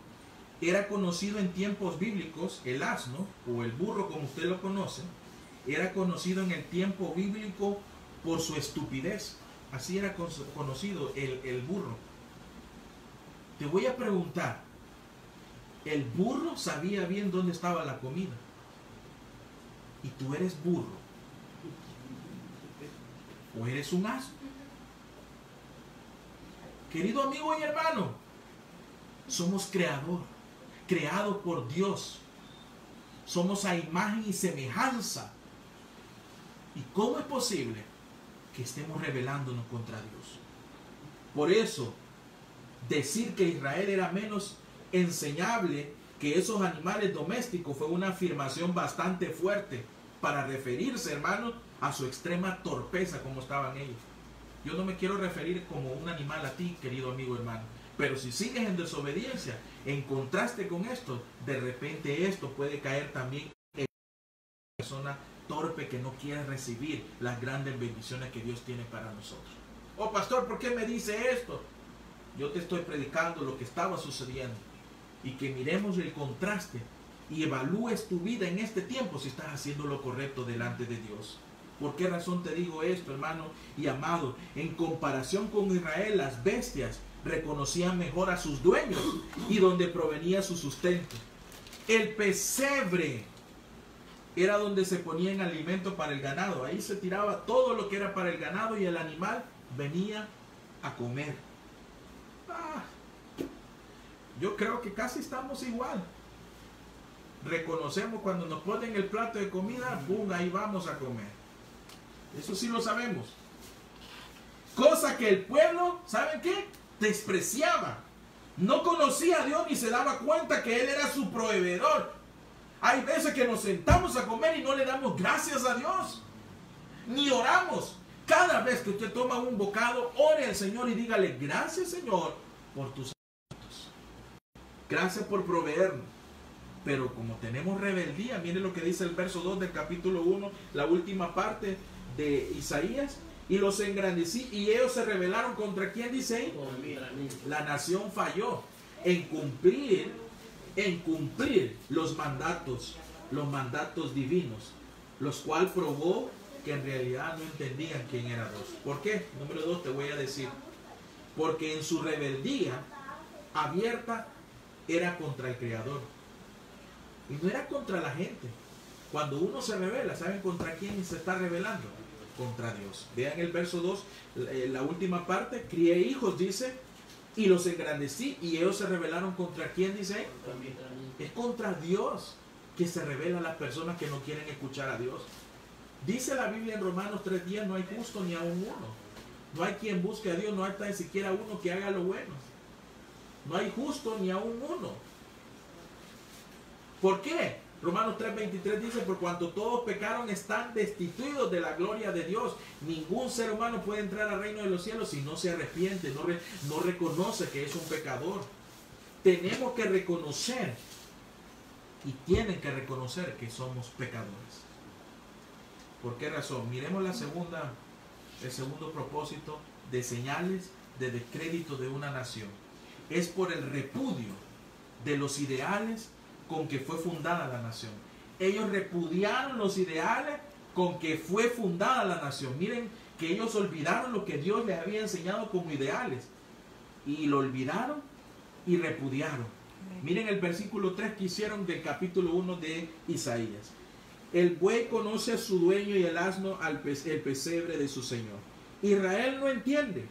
era conocido en tiempos bíblicos, el asno o el burro como usted lo conoce, era conocido en el tiempo bíblico por su estupidez. Así era conocido el burro. Te voy a preguntar, ¿el burro sabía bien dónde estaba la comida? ¿Y tú eres burro? ¿O eres un asno? Querido amigo y hermano, somos creados por Dios. Somos a imagen y semejanza. ¿Y cómo es posible que estemos rebelándonos contra Dios? Por eso, decir que Israel era menos enseñable que esos animales domésticos fue una afirmación bastante fuerte para referirse, hermanos, a su extrema torpeza como estaban ellos. Yo no me quiero referir como un animal a ti, querido amigo hermano, pero si sigues en desobediencia, en contraste con esto, de repente esto puede caer también en una persona torpe que no quiere recibir las grandes bendiciones que Dios tiene para nosotros. Oh, pastor, ¿por qué me dice esto? Yo te estoy predicando lo que estaba sucediendo y que miremos el contraste y evalúes tu vida en este tiempo si estás haciendo lo correcto delante de Dios. ¿Por qué razón te digo esto, hermano y amado? En comparación con Israel, las bestias reconocían mejor a sus dueños y donde provenía su sustento. El pesebre era donde se ponía en alimento para el ganado. Ahí se tiraba todo lo que era para el ganado y el animal venía a comer. Yo creo que casi estamos igual. Reconocemos cuando nos ponen el plato de comida, ¡pum!, ahí vamos a comer. Eso sí lo sabemos. Cosa que el pueblo, ¿saben qué? Despreciaba. No conocía a Dios ni se daba cuenta que Él era su proveedor. Hay veces que nos sentamos a comer y no le damos gracias a Dios. Ni oramos. Cada vez que usted toma un bocado, ore al Señor y dígale, gracias Señor por tus alimentos. Gracias por proveernos. Pero como tenemos rebeldía, mire lo que dice el verso 2 del capítulo 1, la última parte de Isaías. Y los engrandecí y ellos se rebelaron contra quién, dice ahí. La nación falló en cumplir los mandatos divinos, los cuales probó que en realidad no entendían quién era Dios. ¿Por qué? Número 2 te voy a decir. Porque en su rebeldía abierta era contra el Creador. Y no era contra la gente. Cuando uno se revela, ¿saben contra quién se está rebelando? Contra Dios. Vean el verso 2, la última parte. Crié hijos, dice, y los engrandecí, y ellos se rebelaron contra quién, dice. Es contra Dios que se rebelan las personas que no quieren escuchar a Dios. Dice la Biblia en Romanos 3:10, no hay justo ni aún uno. No hay quien busque a Dios, no hay tan siquiera uno que haga lo bueno. No hay justo ni aún uno. ¿Por qué? Romanos 3:23 dice, por cuanto todos pecaron, están destituidos de la gloria de Dios. Ningún ser humano puede entrar al reino de los cielos si no se arrepiente, no reconoce que es un pecador. Tenemos que reconocer y tienen que reconocer que somos pecadores. ¿Por qué razón? Miremos el segundo propósito de señales de descrédito de una nación. Es por el repudio de los ideales con que fue fundada la nación. Ellos repudiaron los ideales con que fue fundada la nación. Miren que ellos olvidaron lo que Dios les había enseñado como ideales. Y lo olvidaron y repudiaron. Miren el versículo 3 que hicieron del capítulo 1 de Isaías. El buey conoce a su dueño y el asno el pesebre de su señor. Israel no entiende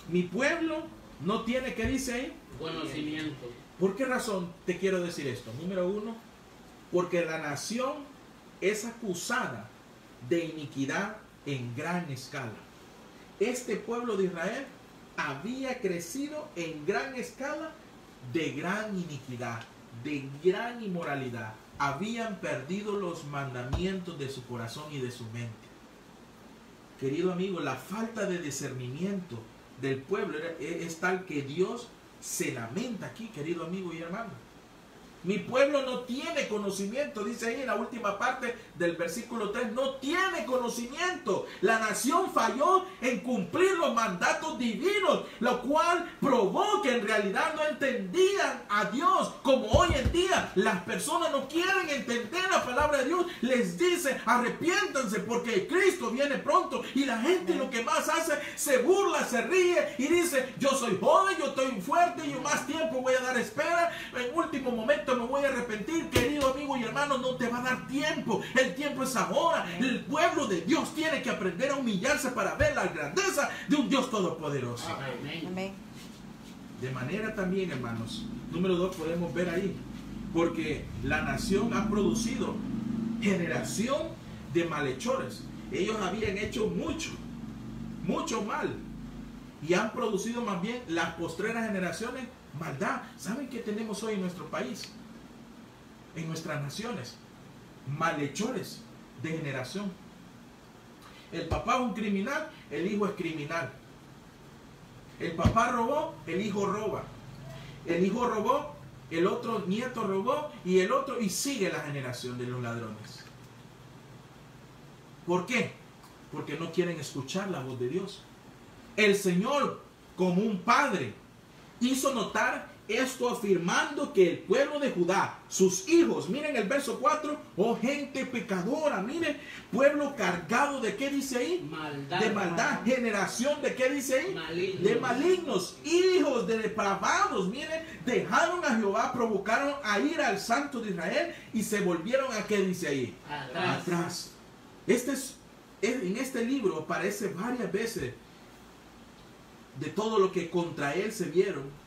Mi pueblo no tiene, ¿qué dice ahí? Conocimiento. ¿Por qué razón te quiero decir esto? Número uno, porque la nación es acusada de iniquidad en gran escala. Este pueblo de Israel había crecido en gran escala de gran iniquidad, de gran inmoralidad. Habían perdido los mandamientos de su corazón y de su mente. Querido amigo, la falta de discernimiento del pueblo es tal que Dios se lamenta aquí, querido amigo y hermano. Mi pueblo no tiene conocimiento, dice ahí en la última parte del versículo 3, no tiene conocimiento. La nación falló en cumplir los mandatos divinos, lo cual probó que en realidad no entendían a Dios, como hoy en día las personas no quieren entender la palabra de Dios. Les dice, arrepiéntanse porque Cristo viene pronto, y la gente lo que más hace, se burla, se ríe y dice, yo soy joven, yo estoy fuerte, yo más tiempo voy a dar espera, en último momento me voy a arrepentir. Querido amigo y hermano, no te va a dar tiempo. El tiempo es ahora. El pueblo de Dios tiene que aprender a humillarse para ver la grandeza de un Dios todopoderoso. Amén. De manera también, hermanos, número 2, podemos ver ahí, porque la nación ha producido generación de malhechores. Ellos habían hecho mucho mal, y han producido más bien las postreras generaciones maldad. ¿Saben qué tenemos hoy en nuestro país? En nuestras naciones, malhechores de generación. El papá es un criminal, el hijo es criminal. El papá robó, el hijo roba. El hijo robó, el otro nieto robó, y el otro, y sigue la generación de los ladrones. ¿Por qué? Porque no quieren escuchar la voz de Dios. El Señor, como un padre, hizo notar esto afirmando que el pueblo de Judá, sus hijos, miren el verso 4, oh gente pecadora, miren, pueblo cargado de, ¿qué dice ahí? Maldad. De maldad. Generación de, ¿qué dice ahí? Malignos. De malignos, hijos de depravados, miren, dejaron a Jehová, provocaron a ir al Santo de Israel y se volvieron a, ¿qué dice ahí? Atrás. En este libro aparece varias veces de todo lo que contra él se vieron,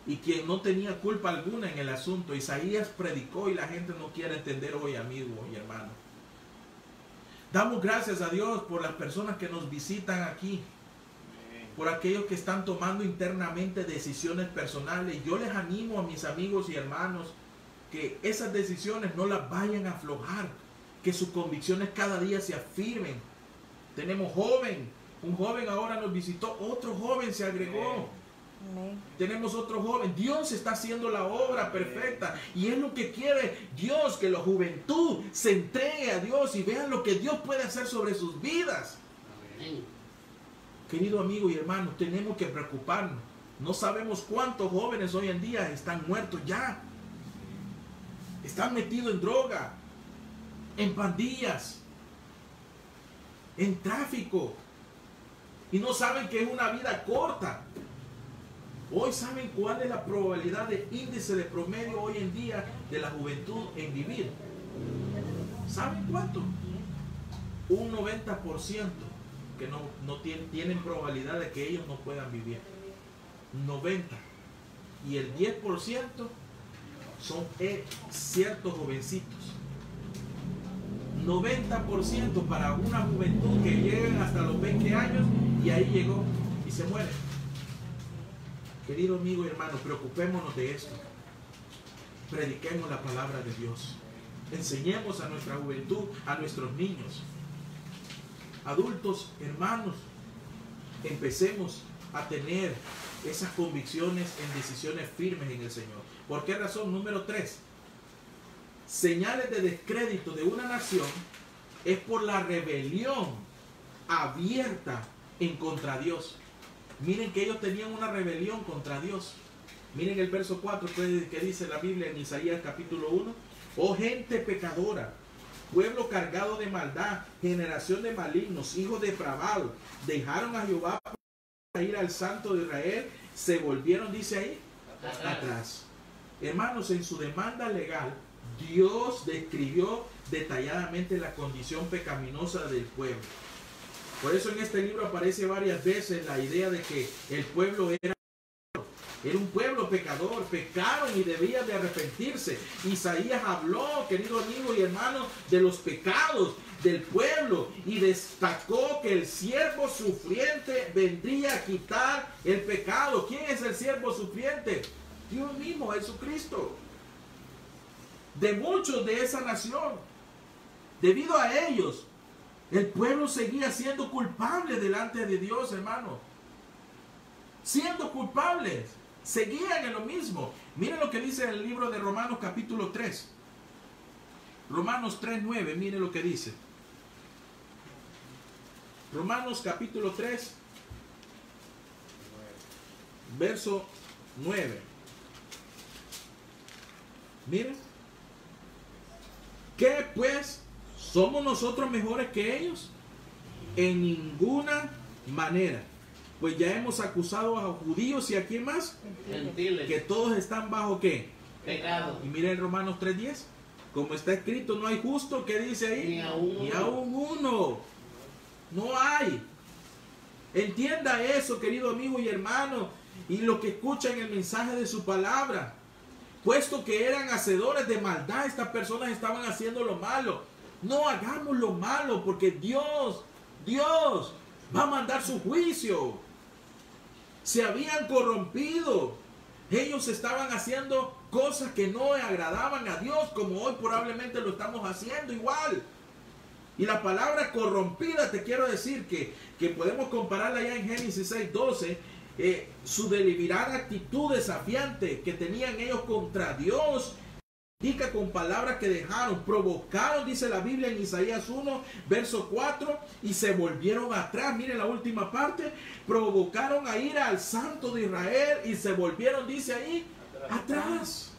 y quien no tenía culpa alguna en el asunto. Isaías predicó y la gente no quiere entender hoy, amigo y hermano. Damos gracias a Dios por las personas que nos visitan aquí, por aquellos que están tomando internamente decisiones personales. Yo les animo a mis amigos y hermanos que esas decisiones no las vayan a aflojar, que sus convicciones cada día se afirmen. Tenemos un joven ahora nos visitó, otro joven se agregó. Amén. Tenemos otro joven. Dios está haciendo la obra perfecta, y es lo que quiere Dios, que la juventud se entregue a Dios y vean lo que Dios puede hacer sobre sus vidas. Amén. Querido amigo y hermano, tenemos que preocuparnos. No sabemos cuántos jóvenes hoy en día están muertos ya. Están metidos en droga, en pandillas, en tráfico, y no saben que es una vida corta. Hoy saben cuál es la probabilidad de índice de promedio hoy en día de la juventud en vivir. ¿Saben cuánto? Un 90% que no tienen probabilidad de que ellos no puedan vivir. 90%. Y el 10% son ciertos jovencitos. 90% para una juventud que llegan hasta los 20 años y ahí llegó y se muere. Querido amigo y hermano, preocupémonos de esto. Prediquemos la palabra de Dios. Enseñemos a nuestra juventud, a nuestros niños. Adultos, hermanos, empecemos a tener esas convicciones en decisiones firmes en el Señor. ¿Por qué razón? Número 3. Señales de descrédito de una nación es por la rebelión abierta en contra Dios. Miren que ellos tenían una rebelión contra Dios. Miren el verso 4 que dice la Biblia en Isaías capítulo 1. Oh gente pecadora, pueblo cargado de maldad, generación de malignos, hijos depravados, dejaron a Jehová para ir al Santo de Israel, se volvieron, dice ahí, atrás. Hermanos, en su demanda legal, Dios describió detalladamente la condición pecaminosa del pueblo. Por eso en este libro aparece varias veces la idea de que el pueblo era un pueblo pecador, pecaron y debían de arrepentirse. Isaías habló, querido amigo y hermano, de los pecados del pueblo y destacó que el siervo sufriente vendría a quitar el pecado. ¿Quién es el siervo sufriente? Dios mismo, Jesucristo. De muchos de esa nación, debido a ellos, el pueblo seguía siendo culpable delante de Dios, hermano. Siendo culpables. Seguían en lo mismo. Miren lo que dice el libro de Romanos capítulo 3. Romanos 3:9. Miren lo que dice. Romanos capítulo 3. Verso 9. Miren. ¿Qué pues? ¿Somos nosotros mejores que ellos? En ninguna manera. Pues ya hemos acusado a judíos y a quién más, Gentiles, que todos están bajo ¿qué? pecado. Y miren Romanos 3:10, como está escrito, no hay justo, ¿qué dice ahí? Ni aún uno. No hay. Entienda eso, querido amigo y hermano, y lo que escuchan el mensaje de su palabra. Puesto que eran hacedores de maldad, estas personas estaban haciendo lo malo. No hagamos lo malo, porque Dios va a mandar su juicio. Se habían corrompido. Ellos estaban haciendo cosas que no agradaban a Dios, como hoy probablemente lo estamos haciendo igual. Y la palabra corrompida, te quiero decir que podemos compararla ya en Génesis 6:12, su deliberada actitud desafiante que tenían ellos contra Dios, indica con palabras que dejaron, provocaron, dice la Biblia en Isaías 1, verso 4, y se volvieron atrás. Miren la última parte, provocaron a ira al Santo de Israel y se volvieron, dice ahí, atrás.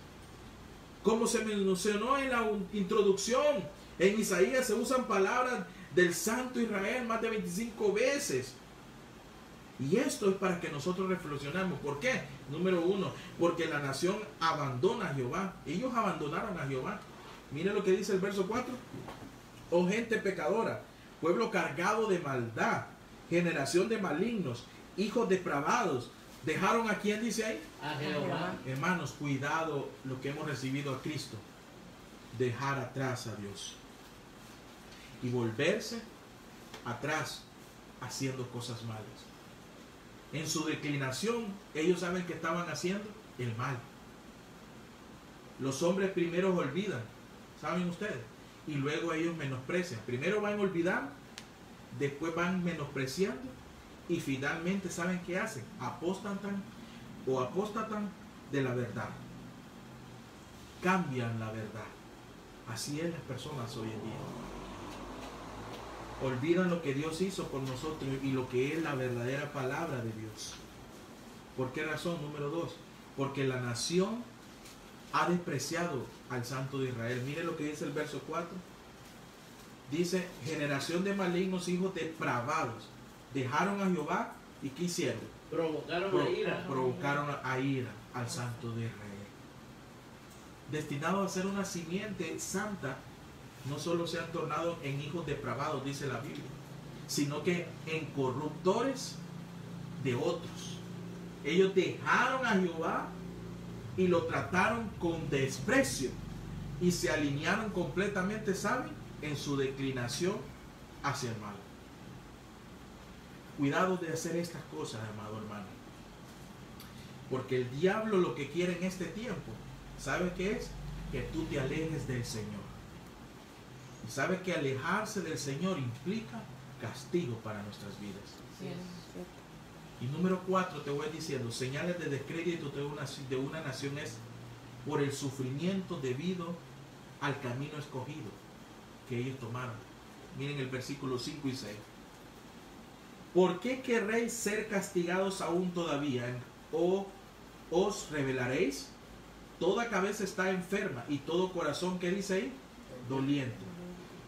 Como se mencionó en la introducción, en Isaías se usan palabras del Santo Israel más de 25 veces. Y esto es para que nosotros reflexionemos. ¿Por qué? Número uno, porque la nación abandona a Jehová. Ellos abandonaron a Jehová. Miren lo que dice el verso 4. Oh gente pecadora, pueblo cargado de maldad, generación de malignos, hijos depravados. ¿Dejaron a quién dice ahí? A Jehová. Hermanos, cuidado lo que hemos recibido a Cristo. Dejar atrás a Dios. Y volverse atrás haciendo cosas malas. En su declinación, ellos saben que estaban haciendo el mal. Los hombres primero olvidan, ¿saben ustedes? Y luego ellos menosprecian. Primero van olvidando, después van menospreciando y finalmente, ¿saben qué hacen? Apóstatan de la verdad. Cambian la verdad. Así es las personas hoy en día. Olvidan lo que Dios hizo por nosotros y lo que es la verdadera palabra de Dios. ¿Por qué razón? Número 2. Porque la nación ha despreciado al Santo de Israel. Mire lo que dice el verso 4. Dice, generación de malignos, hijos depravados. Dejaron a Jehová y ¿qué hicieron? Provocaron a ira. Provocaron a ira al Santo de Israel. Destinado a ser una simiente santa, no solo se han tornado en hijos depravados, dice la Biblia, sino que en corruptores de otros. Ellos dejaron a Jehová y lo trataron con desprecio y se alinearon completamente, ¿saben?, en su declinación hacia el mal. Cuidado de hacer estas cosas, amado hermano, porque el diablo lo que quiere en este tiempo, ¿sabe qué es? Que tú te alejes del Señor. Y sabe que alejarse del Señor implica castigo para nuestras vidas. Sí. Y número 4, te voy diciendo, señales de descrédito de una nación es por el sufrimiento debido al camino escogido que ellos tomaron. Miren el versículo 5 y 6. ¿Por qué querréis ser castigados aún todavía? ¿O os rebelaréis? Toda cabeza está enferma y todo corazón, ¿qué dice ahí? Doliente.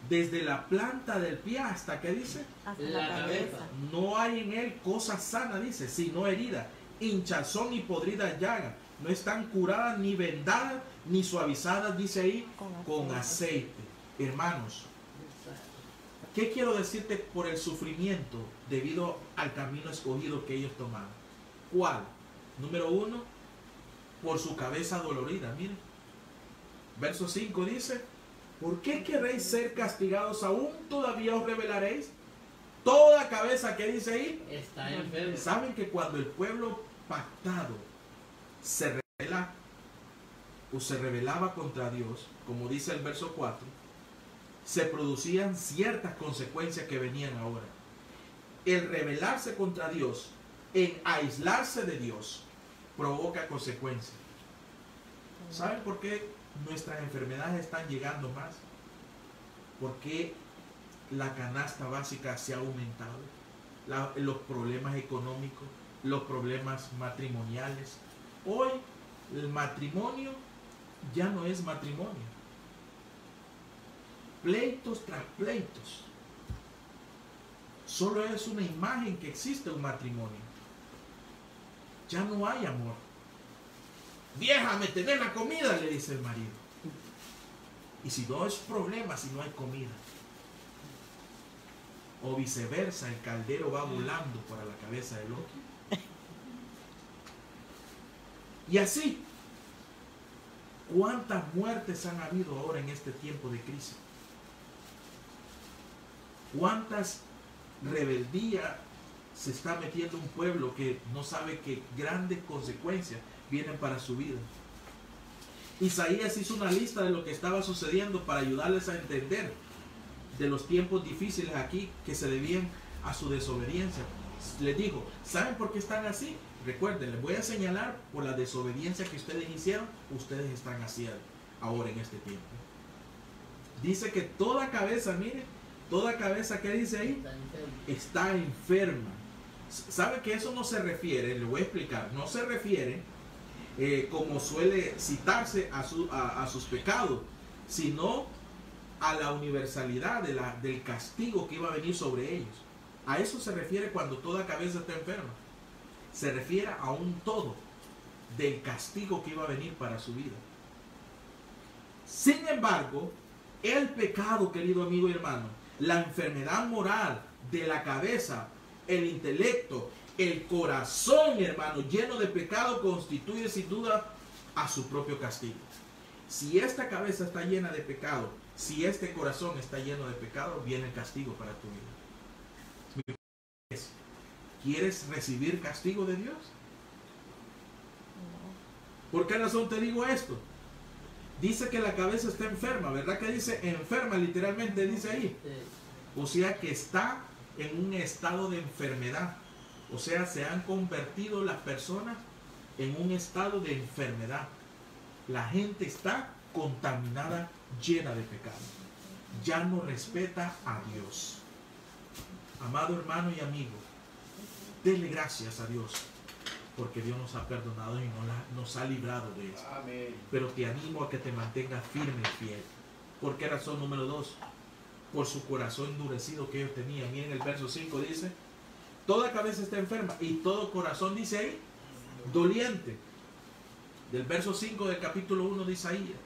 Desde la planta del pie hasta, ¿qué dice? Hasta La la cabeza. cabeza. No hay en él cosa sana, dice, sino herida, hinchazón y podrida llaga. No están curadas ni vendadas ni suavizadas, dice ahí, con aceite. Hermanos, ¿Qué quiero decirte por el sufrimiento debido al camino escogido que ellos tomaron? ¿Cuál? Número 1, por su cabeza dolorida. Miren, verso 5 dice: ¿por qué queréis ser castigados aún? ¿Todavía os rebelaréis? Toda cabeza, que dice ahí, está enfermo. ¿Saben que cuando el pueblo pactado se rebela o se rebelaba contra Dios, como dice el verso 4, se producían ciertas consecuencias que venían ahora? El rebelarse contra Dios, en aislarse de Dios, provoca consecuencias. ¿Saben por qué nuestras enfermedades están llegando más? Porque la canasta básica se ha aumentado. Los problemas económicos, los problemas matrimoniales. Hoy el matrimonio ya no es matrimonio. Pleitos tras pleitos. Solo es una imagen que existe un matrimonio. Ya no hay amor. Vieja, me tenés la comida, le dice el marido. Y si no es problema, si no hay comida. O viceversa, el caldero va volando para la cabeza del otro. Y así, ¿cuántas muertes han habido ahora en este tiempo de crisis? ¿Cuántas rebeldías se está metiendo un pueblo que no sabe que grandes consecuencias vienen para su vida? Isaías hizo una lista de lo que estaba sucediendo para ayudarles a entender de los tiempos difíciles aquí que se debían a su desobediencia. Les dijo, ¿saben por qué están así? Recuerden, les voy a señalar por la desobediencia que ustedes hicieron, ustedes están así ahora en este tiempo. Dice que toda cabeza, miren, toda cabeza, ¿qué dice ahí? Está enferma. ¿Sabe que eso no se refiere? Le voy a explicar. No se refiere como suele citarse a sus pecados, sino a la universalidad del castigo que iba a venir sobre ellos. A eso se refiere cuando toda cabeza está enferma. Se refiere a un todo del castigo que iba a venir para su vida. Sin embargo, el pecado, querido amigo y hermano, la enfermedad moral de la cabeza, el intelecto, el corazón, hermano, lleno de pecado, constituye sin duda a su propio castigo. Si esta cabeza está llena de pecado, si este corazón está lleno de pecado, viene el castigo para tu vida. ¿Quieres recibir castigo de Dios? ¿Por qué razón te digo esto? Dice que la cabeza está enferma, ¿verdad que dice enferma? Literalmente dice ahí. O sea que está en un estado de enfermedad. O sea, se han convertido las personas en un estado de enfermedad. La gente está contaminada, llena de pecado. Ya no respeta a Dios. Amado hermano y amigo, dele gracias a Dios, porque Dios nos ha perdonado y nos ha librado de eso. Amén. Pero te animo a que te mantengas firme y fiel. ¿Por qué razón? Número 2, por su corazón endurecido que ellos tenían. Miren el verso 5 dice, toda cabeza está enferma y todo corazón, dice ahí, doliente. Del verso 5 del capítulo 1 de Isaías.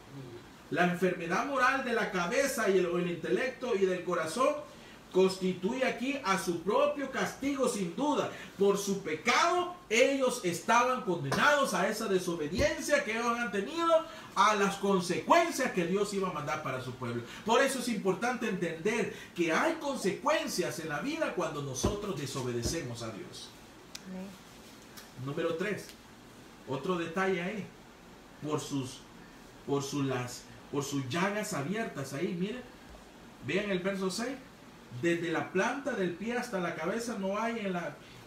La enfermedad moral de la cabeza y el intelecto y del corazón constituye aquí a su propio castigo sin duda. Por su pecado ellos estaban condenados a esa desobediencia que ellos han tenido, a las consecuencias que Dios iba a mandar para su pueblo. Por eso es importante entender que hay consecuencias en la vida cuando nosotros desobedecemos a Dios. Número 3, otro detalle ahí, por sus llagas abiertas ahí, miren, vean el verso 6. Desde la planta del pie hasta la cabeza no hay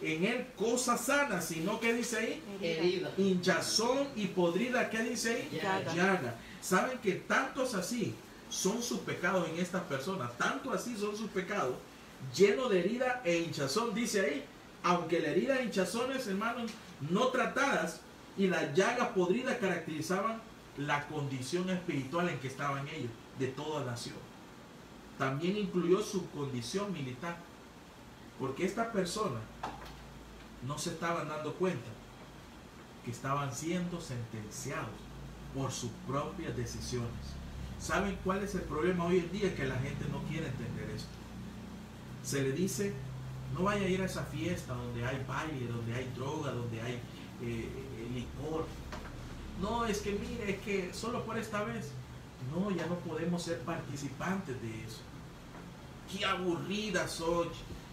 en él cosa sana, sino que dice ahí, Herida. hinchazón y podrida. ¿Qué dice ahí? Llaga. Llaga. Saben que tantos así son sus pecados en estas personas, tanto así son sus pecados, lleno de herida e hinchazón. Dice ahí, aunque la herida e hinchazones, hermanos, no tratadas, y las llagas podridas caracterizaban la condición espiritual en que estaban ellos, de toda nación. También incluyó su condición militar, porque estas personas no se estaban dando cuenta que estaban siendo sentenciados por sus propias decisiones. ¿Saben cuál es el problema hoy en día? Que la gente no quiere entender esto. se le dice, no vaya a ir a esa fiesta donde hay baile, donde hay droga, donde hay licor. No, es que mire, es que solo por esta vez. No, ya no podemos ser participantes de eso. Qué aburrida soy,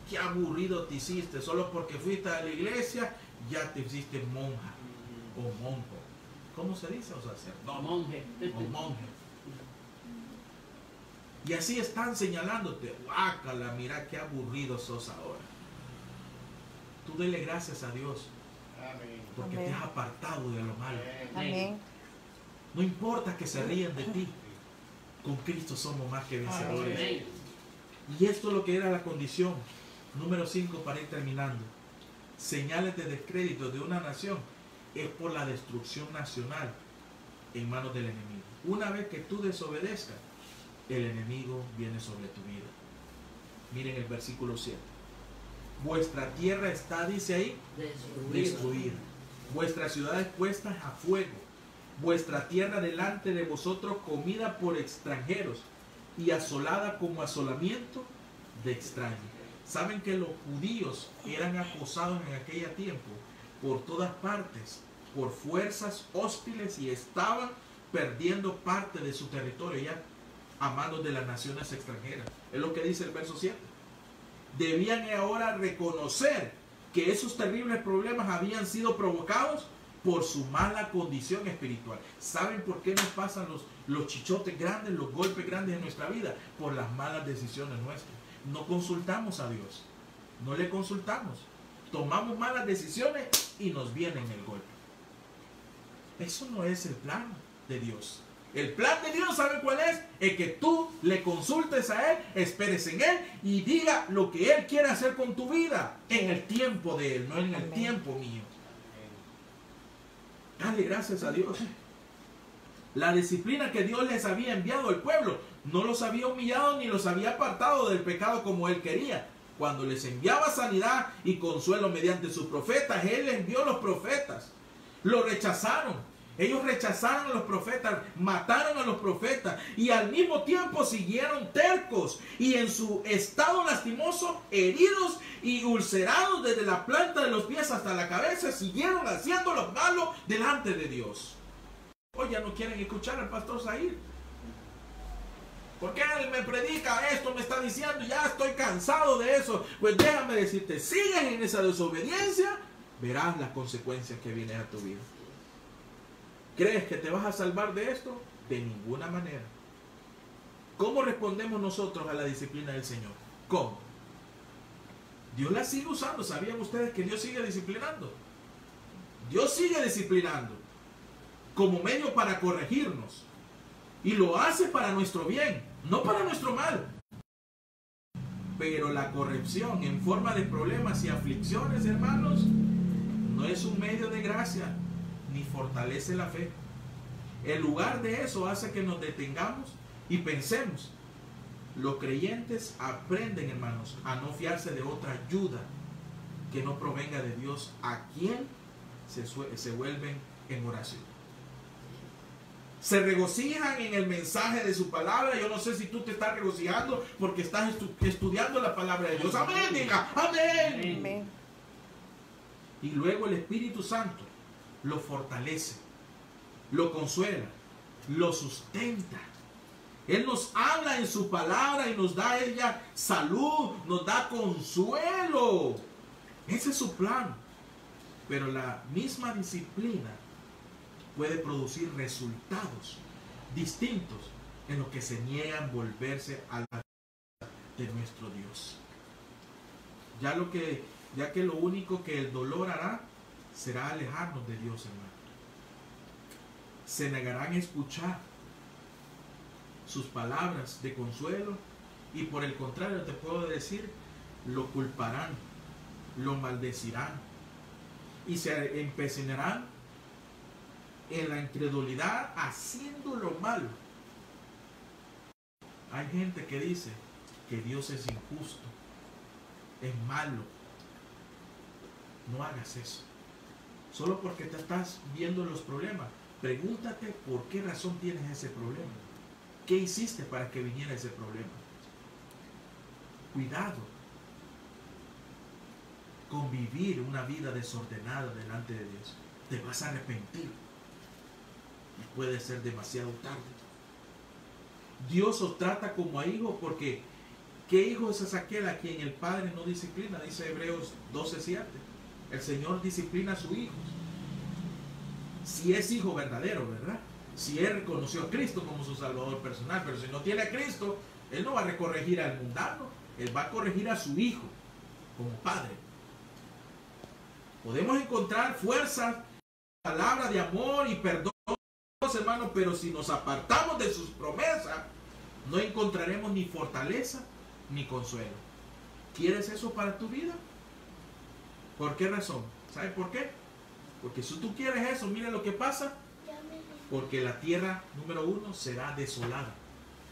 qué aburrido te hiciste. Solo porque fuiste a la iglesia, ya te hiciste monja o monjo. ¿Cómo se dice? O sacerdote. Monje. O monje. Y así están señalándote. Guácala, mira qué aburrido sos ahora. Tú dele gracias a Dios. Amén. Porque Amén. te has apartado de lo malo. Amén. No importa que se ríen de ti. Con Cristo somos más que vencedores. Amén. Y esto es lo que era la condición. Número 5 para ir terminando. Señales de descrédito de una nación es por la destrucción nacional en manos del enemigo. Una vez que tú desobedezcas, el enemigo viene sobre tu vida. Miren el versículo 7. Vuestra tierra está, dice ahí, destruida. Vuestras ciudades puestas a fuego. Vuestra tierra delante de vosotros comida por extranjeros y asolada como asolamiento de extraños. Saben que los judíos eran acosados en aquel tiempo por todas partes, por fuerzas hostiles, y estaban perdiendo parte de su territorio ya a manos de las naciones extranjeras. Es lo que dice el verso 7. Debían ahora reconocer que esos terribles problemas habían sido provocados por su mala condición espiritual. ¿Saben por qué nos pasan los chichotes grandes, los golpes grandes en nuestra vida? Por las malas decisiones nuestras. No consultamos a Dios. No le consultamos. Tomamos malas decisiones y nos viene el golpe. Eso no es el plan de Dios. El plan de Dios, ¿sabe cuál es? Es que tú le consultes a Él, esperes en Él y diga lo que Él quiere hacer con tu vida en el tiempo de Él, no en el tiempo mío. Dale gracias a Dios. La disciplina que Dios les había enviado al pueblo no los había humillado ni los había apartado del pecado como Él quería. Cuando les enviaba sanidad y consuelo mediante sus profetas, Él les envió los profetas. Lo rechazaron. Ellos rechazaron a los profetas, mataron a los profetas y al mismo tiempo siguieron tercos y en su estado lastimoso, heridos y ulcerados desde la planta de los pies hasta la cabeza, siguieron haciendo lo malo delante de Dios. Hoy ya no quieren escuchar al pastor Zahir. Porque él me predica esto, me está diciendo, ya estoy cansado de eso. Pues déjame decirte, sigan en esa desobediencia, verás las consecuencias que vienen a tu vida. ¿Crees que te vas a salvar de esto? De ninguna manera. ¿Cómo respondemos nosotros a la disciplina del Señor? ¿Cómo? Dios la sigue usando. ¿Sabían ustedes que Dios sigue disciplinando? Dios sigue disciplinando como medio para corregirnos. Y lo hace para nuestro bien, no para nuestro mal. Pero la corrección en forma de problemas y aflicciones, hermanos, no es un medio de gracia, ni fortalece la fe. En lugar de eso hace que nos detengamos y pensemos. Los creyentes aprenden, hermanos, a no fiarse de otra ayuda que no provenga de Dios, a quien se vuelven en oración. Se regocijan en el mensaje de su palabra. Yo no sé si tú te estás regocijando porque estás estudiando la palabra de Dios. Amén, diga, amén. Amén. Y luego el Espíritu Santo lo fortalece, lo consuela, lo sustenta. Él nos habla en su palabra y nos da ella salud, nos da consuelo. Ese es su plan. Pero la misma disciplina puede producir resultados distintos en los que se niegan a volverse a la de nuestro Dios. Ya que lo único que el dolor hará será alejarnos de Dios, hermano. Se negarán a escuchar sus palabras de consuelo y por el contrario te puedo decir, lo culparán, lo maldecirán y se empecinarán en la incredulidad haciendo lo malo. Hay gente que dice que Dios es injusto, es malo. No hagas eso. Solo porque te estás viendo los problemas, pregúntate por qué razón tienes ese problema. ¿Qué hiciste para que viniera ese problema? Cuidado, convivir una vida desordenada delante de Dios. Te vas a arrepentir. Y puede ser demasiado tarde. Dios os trata como a hijos porque ¿qué hijo es aquel a quien el Padre no disciplina? Dice Hebreos 12:7. El Señor disciplina a sus hijos. Si es hijo verdadero, ¿verdad? Si él reconoció a Cristo como su Salvador personal. Pero si no tiene a Cristo, él no va a corregir al mundano. Él va a corregir a su hijo como padre. Podemos encontrar fuerza, palabra de amor y perdón, hermanos, pero si nos apartamos de sus promesas, no encontraremos ni fortaleza ni consuelo. ¿Quieres eso para tu vida? ¿Por qué razón? ¿Sabes por qué? Porque si tú quieres eso, mire lo que pasa. Porque la tierra, número 1, será desolada.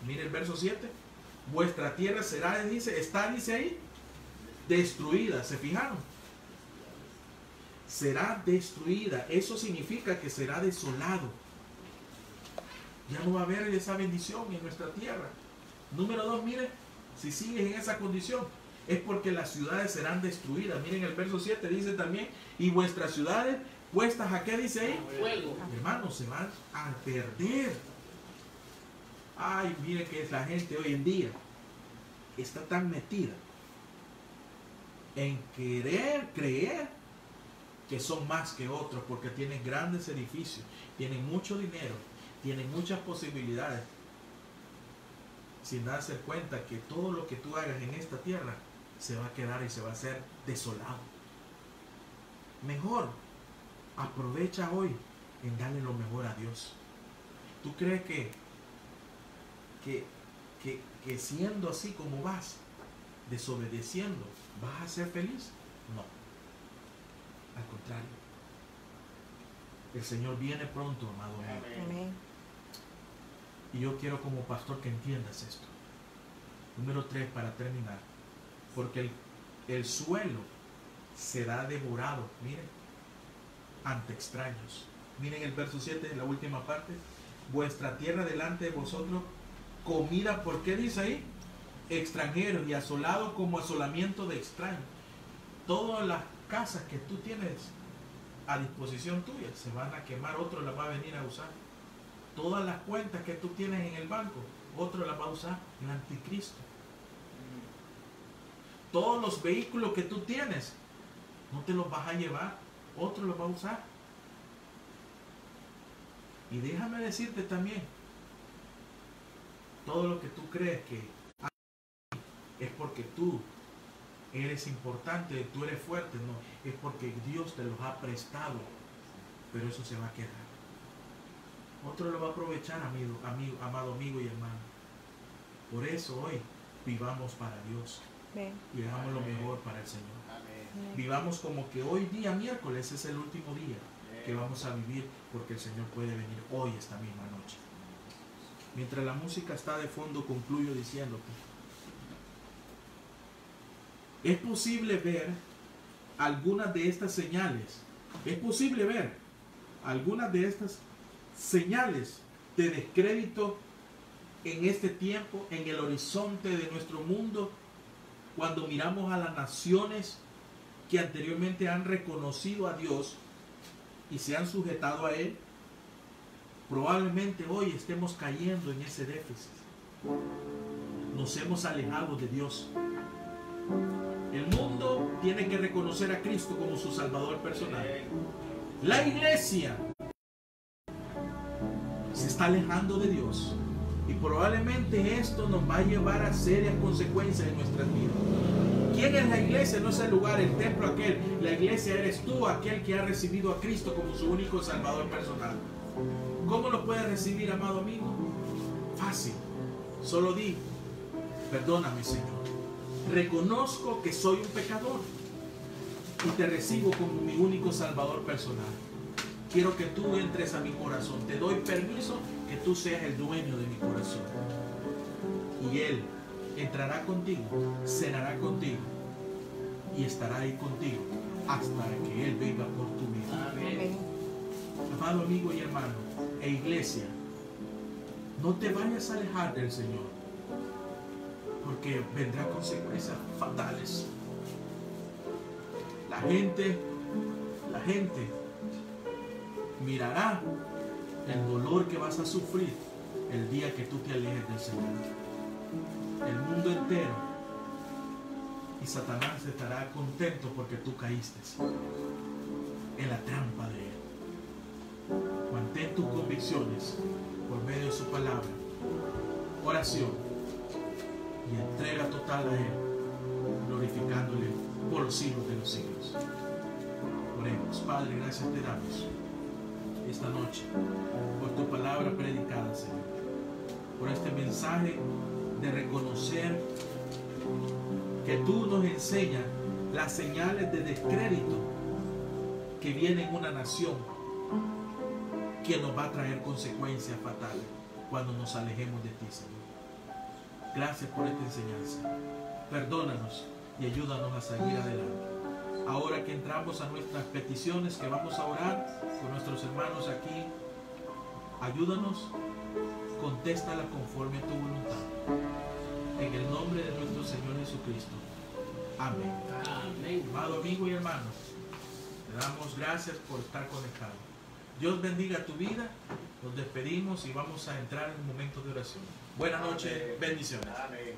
Mire el verso 7. Vuestra tierra será, dice ahí, destruida. ¿Se fijaron? Será destruida. Eso significa que será desolado. Ya no va a haber esa bendición en nuestra tierra. Número 2, mire, si sigues en esa condición, es porque las ciudades serán destruidas. Miren el verso 7, dice también, y vuestras ciudades, puestas a qué dice ahí, fuego. hermanos, se van a perder. Ay, mire que la gente hoy en día está tan metida en querer creer que son más que otros porque tienen grandes edificios, tienen mucho dinero, tienen muchas posibilidades, sin darse cuenta que todo lo que tú hagas en esta tierra se va a quedar y se va a hacer desolado. Mejor aprovecha hoy en darle lo mejor a Dios. ¿Tú crees que siendo así como vas, desobedeciendo, vas a ser feliz? No. Al contrario. El Señor viene pronto, amado amigo. Amén. Y yo quiero como pastor que entiendas esto. Número 3, para terminar. Porque el suelo será devorado, miren, ante extraños. Miren el verso 7, en la última parte. Vuestra tierra delante de vosotros, comida, ¿por qué dice ahí? Extranjeros, y asolado como asolamiento de extraños. Todas las casas que tú tienes a disposición tuya se van a quemar, otro las va a venir a usar. Todas las cuentas que tú tienes en el banco, otro las va a usar, el anticristo. Todos los vehículos que tú tienes, no te los vas a llevar, otro los va a usar. Y déjame decirte también, todo lo que tú crees que es porque tú eres importante, tú eres fuerte, no, es porque Dios te los ha prestado, pero eso se va a quedar. Otro lo va a aprovechar, amado amigo y hermano. Por eso hoy vivamos para Dios. Amén. Y hagamos lo mejor para el Señor. Vivamos como que hoy día miércoles es el último día que vamos a vivir, porque el Señor puede venir hoy, esta misma noche. Mientras la música está de fondo, concluyo diciéndote: es posible ver algunas de estas señales. Es posible ver algunas de estas señales de descrédito en este tiempo, en el horizonte de nuestro mundo, cuando miramos a las naciones que anteriormente han reconocido a Dios y se han sujetado a Él. Probablemente hoy estemos cayendo en ese déficit. Nos hemos alejado de Dios. El mundo tiene que reconocer a Cristo como su Salvador personal. La iglesia se está alejando de Dios. Y probablemente esto nos va a llevar a serias consecuencias en nuestras vidas. ¿Quién es la iglesia? No es el lugar, el templo aquel. La iglesia eres tú, aquel que ha recibido a Cristo como su único Salvador personal. ¿Cómo lo puedes recibir, amado amigo? Fácil. Solo di: perdóname, Señor. Reconozco que soy un pecador y te recibo como mi único Salvador personal. Quiero que tú entres a mi corazón. Te doy permiso que tú seas el dueño de mi corazón. Y Él entrará contigo, cenará contigo y estará ahí contigo hasta que Él venga por tu vida. Amén. Amado amigo y hermano e iglesia, no te vayas a alejar del Señor, porque vendrán consecuencias fatales. La gente mirará el dolor que vas a sufrir el día que tú te alejes del Señor. El mundo entero y Satanás estará contento porque tú caíste en la trampa de él. Mantén tus convicciones por medio de su palabra, oración y entrega total a él, glorificándole por los siglos de los siglos. Oremos. Padre, gracias te damos esta noche por tu palabra predicada, Señor, por este mensaje de reconocer que tú nos enseñas las señales de descrédito que viene en una nación que nos va a traer consecuencias fatales cuando nos alejemos de ti, Señor. Gracias por esta enseñanza. Perdónanos y ayúdanos a seguir adelante. Ahora que entramos a nuestras peticiones, que vamos a orar con nuestros hermanos aquí, ayúdanos, contéstalas conforme a tu voluntad. En el nombre de nuestro Señor Jesucristo. Amén. Amén. Amado amigo y hermano, te damos gracias por estar conectado. Dios bendiga tu vida. Nos despedimos y vamos a entrar en un momento de oración. Buenas noches. Bendiciones. Amén.